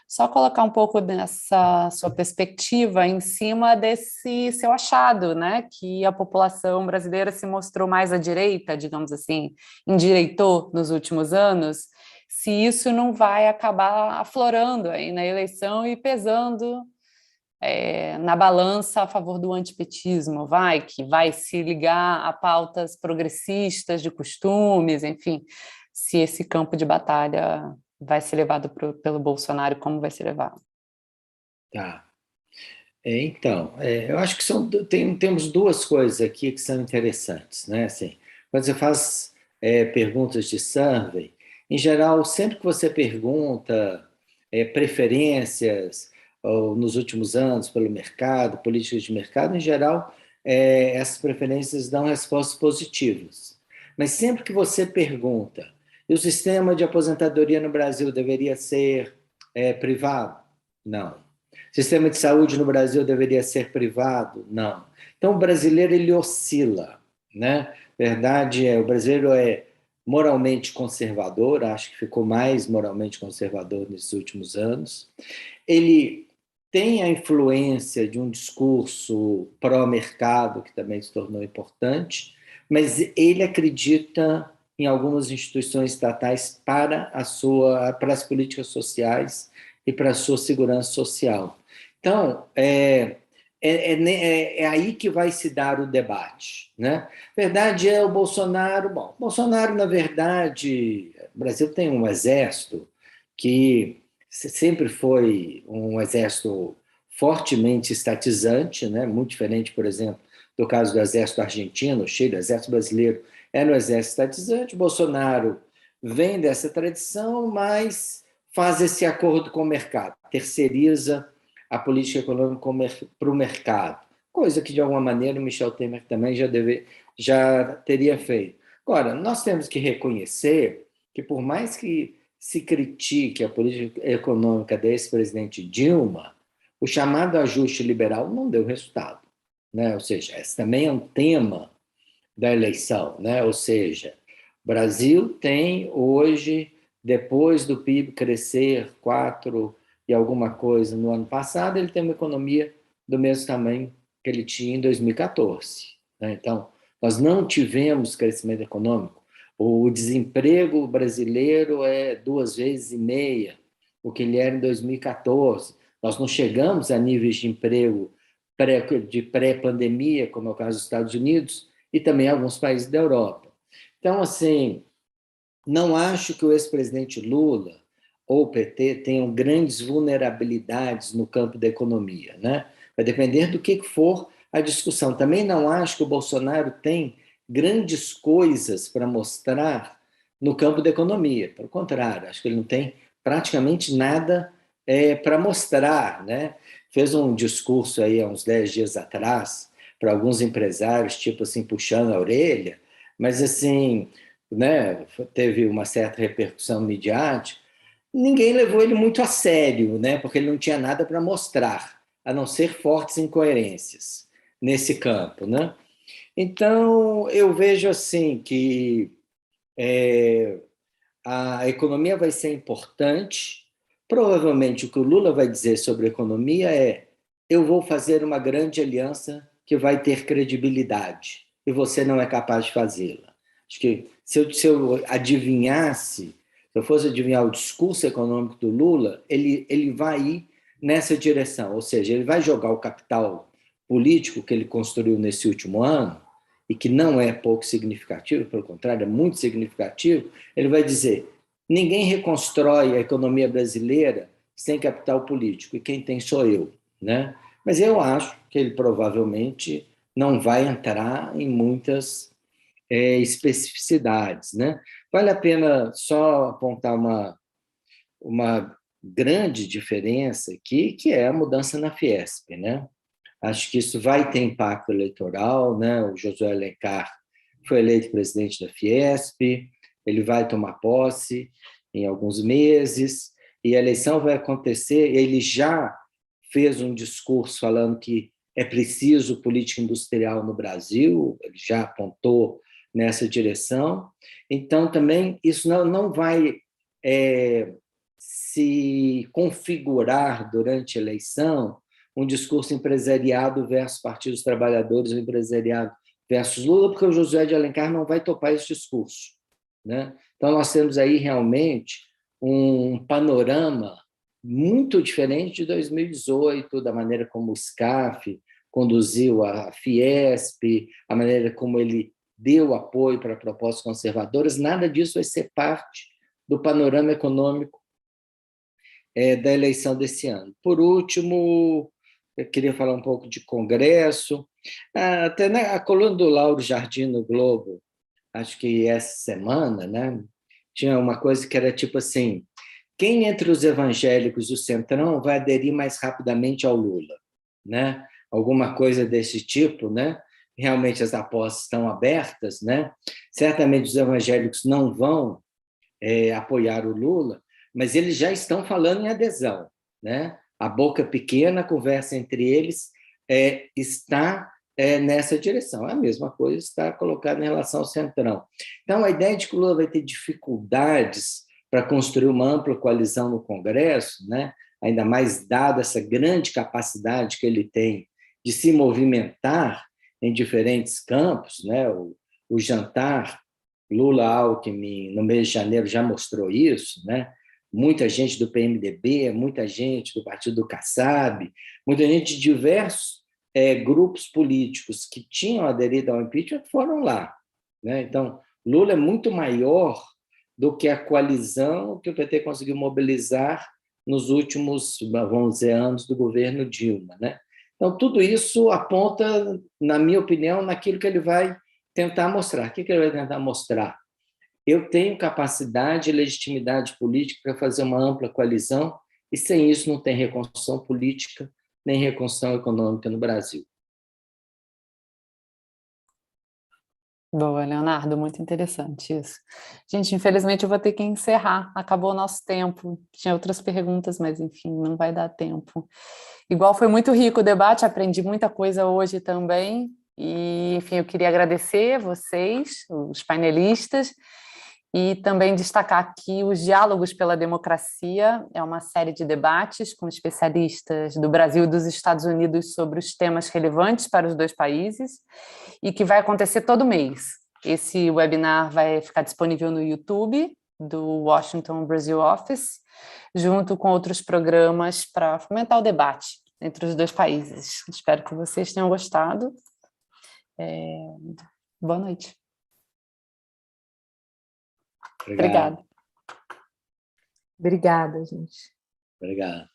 só colocar um pouco dessa sua perspectiva em cima desse seu achado, né, que a população brasileira se mostrou mais à direita, digamos assim, endireitou nos últimos anos, se isso não vai acabar aflorando aí na eleição e pesando na balança a favor do antipetismo, que vai se ligar a pautas progressistas de costumes, enfim, se esse campo de batalha vai ser levado pelo Bolsonaro, como vai ser levado. Tá. Então, eu acho que temos duas coisas aqui que são interessantes, né? Assim, quando você faz perguntas de survey, em geral, sempre que você pergunta preferências ou nos últimos anos pelo mercado, políticas de mercado, em geral, essas preferências dão respostas positivas. Mas sempre que você pergunta, e o sistema de aposentadoria no Brasil deveria ser privado? Não. O sistema de saúde no Brasil deveria ser privado? Não. Então, o brasileiro, ele oscila, né? Verdade o brasileiro é moralmente conservador, acho que ficou mais moralmente conservador nesses últimos anos. Ele tem a influência de um discurso pró-mercado, que também se tornou importante, mas ele acredita em algumas instituições estatais para as políticas sociais e para a sua segurança social. Então, é aí que vai se dar o debate, né? Verdade o Bolsonaro... Bom, Bolsonaro, na verdade, o Brasil tem um exército que sempre foi um exército fortemente estatizante, né? Muito diferente, por exemplo, do caso do exército argentino, o Chile, o exército brasileiro era um exército estatizante. O Bolsonaro vem dessa tradição, mas faz esse acordo com o mercado, terceiriza a política econômica para o mercado, coisa que, de alguma maneira, o Michel Temer também já teria feito. Agora, nós temos que reconhecer que, por mais que se critique a política econômica da ex-presidente Dilma, o chamado ajuste liberal não deu resultado, né? Ou seja, esse também é um tema da eleição, né? Ou seja, o Brasil tem hoje, depois do PIB crescer 4 e alguma coisa no ano passado, ele tem uma economia do mesmo tamanho que ele tinha em 2014, né? Então, nós não tivemos crescimento econômico. O desemprego brasileiro é 2,5 vezes o que ele era em 2014. Nós não chegamos a níveis de emprego de pré-pandemia, como é o caso dos Estados Unidos e também alguns países da Europa. Então, assim, não acho que o ex-presidente Lula ou o PT tenham grandes vulnerabilidades no campo da economia, né? Vai depender do que for a discussão. Também não acho que o Bolsonaro tem grandes coisas para mostrar no campo da economia. Pelo contrário, acho que ele não tem praticamente nada para mostrar, né? Fez um discurso aí há uns 10 dias atrás para alguns empresários, tipo assim, puxando a orelha, mas assim, né, teve uma certa repercussão midiática. Ninguém levou ele muito a sério, né, porque ele não tinha nada para mostrar, a não ser fortes incoerências nesse campo, né? Então, eu vejo assim que a economia vai ser importante. Provavelmente o que o Lula vai dizer sobre a economia é: eu vou fazer uma grande aliança que vai ter credibilidade e você não é capaz de fazê-la. Acho que se eu adivinhasse, se eu fosse adivinhar o discurso econômico do Lula, ele vai ir nessa direção, ou seja, ele vai jogar o capital político que ele construiu nesse último ano, e que não é pouco significativo, pelo contrário, é muito significativo. Ele vai dizer: ninguém reconstrói a economia brasileira sem capital político, e quem tem sou eu, né? Mas eu acho que ele provavelmente não vai entrar em muitas especificidades, né? Vale a pena só apontar uma grande diferença aqui, que é a mudança na Fiesp, né? Acho que isso vai ter impacto eleitoral, né? O Josué Alencar foi eleito presidente da Fiesp, ele vai tomar posse em alguns meses, e a eleição vai acontecer. Ele já fez um discurso falando que é preciso política industrial no Brasil, ele já apontou nessa direção. Então, também, isso não vai se configurar durante a eleição um discurso empresariado versus Partido dos Trabalhadores, ou empresariado versus Lula, porque o Josué de Alencar não vai topar esse discurso, né? Então, nós temos aí realmente um panorama muito diferente de 2018, da maneira como o SCAF conduziu a Fiesp, a maneira como ele deu apoio para propostas conservadoras. Nada disso vai ser parte do panorama econômico da eleição desse ano. Por último, eu queria falar um pouco de Congresso. Até a coluna do Lauro Jardim no Globo, acho que essa semana, né, tinha uma coisa que era tipo assim: quem entre os evangélicos e o Centrão vai aderir mais rapidamente ao Lula, né? Alguma coisa desse tipo, né? Realmente as apostas estão abertas, né? Certamente os evangélicos não vão apoiar o Lula, mas eles já estão falando em adesão, né? A boca pequena, a conversa entre eles está nessa direção. A mesma coisa está colocada em relação ao Centrão. Então, a ideia de que o Lula vai ter dificuldades para construir uma ampla coalizão no Congresso, né? Ainda mais dada essa grande capacidade que ele tem de se movimentar em diferentes campos, né? O jantar Lula-Alckmin no mês de janeiro já mostrou isso, né? Muita gente do PMDB, muita gente do Partido do Kassab, muita gente de diversos grupos políticos que tinham aderido ao impeachment foram lá, né? Então, Lula é muito maior do que a coalizão que o PT conseguiu mobilizar nos últimos, vamos dizer, anos do governo Dilma, né? Então, tudo isso aponta, na minha opinião, naquilo que ele vai tentar mostrar. O que ele vai tentar mostrar? Eu tenho capacidade e legitimidade política para fazer uma ampla coalizão, e sem isso não tem reconstrução política nem reconstrução econômica no Brasil. Boa, Leonardo, muito interessante isso. Gente, infelizmente eu vou ter que encerrar, acabou o nosso tempo. Tinha outras perguntas, mas enfim, não vai dar tempo. Igual foi muito rico o debate, aprendi muita coisa hoje também. E, enfim, eu queria agradecer vocês, os painelistas, e também destacar que os Diálogos pela Democracia é uma série de debates com especialistas do Brasil e dos Estados Unidos sobre os temas relevantes para os dois países e que vai acontecer todo mês. Esse webinar vai ficar disponível no YouTube do Washington Brazil Office, junto com outros programas para fomentar o debate entre os dois países. Espero que vocês tenham gostado. Boa noite. Obrigado. Obrigada, gente. Obrigado.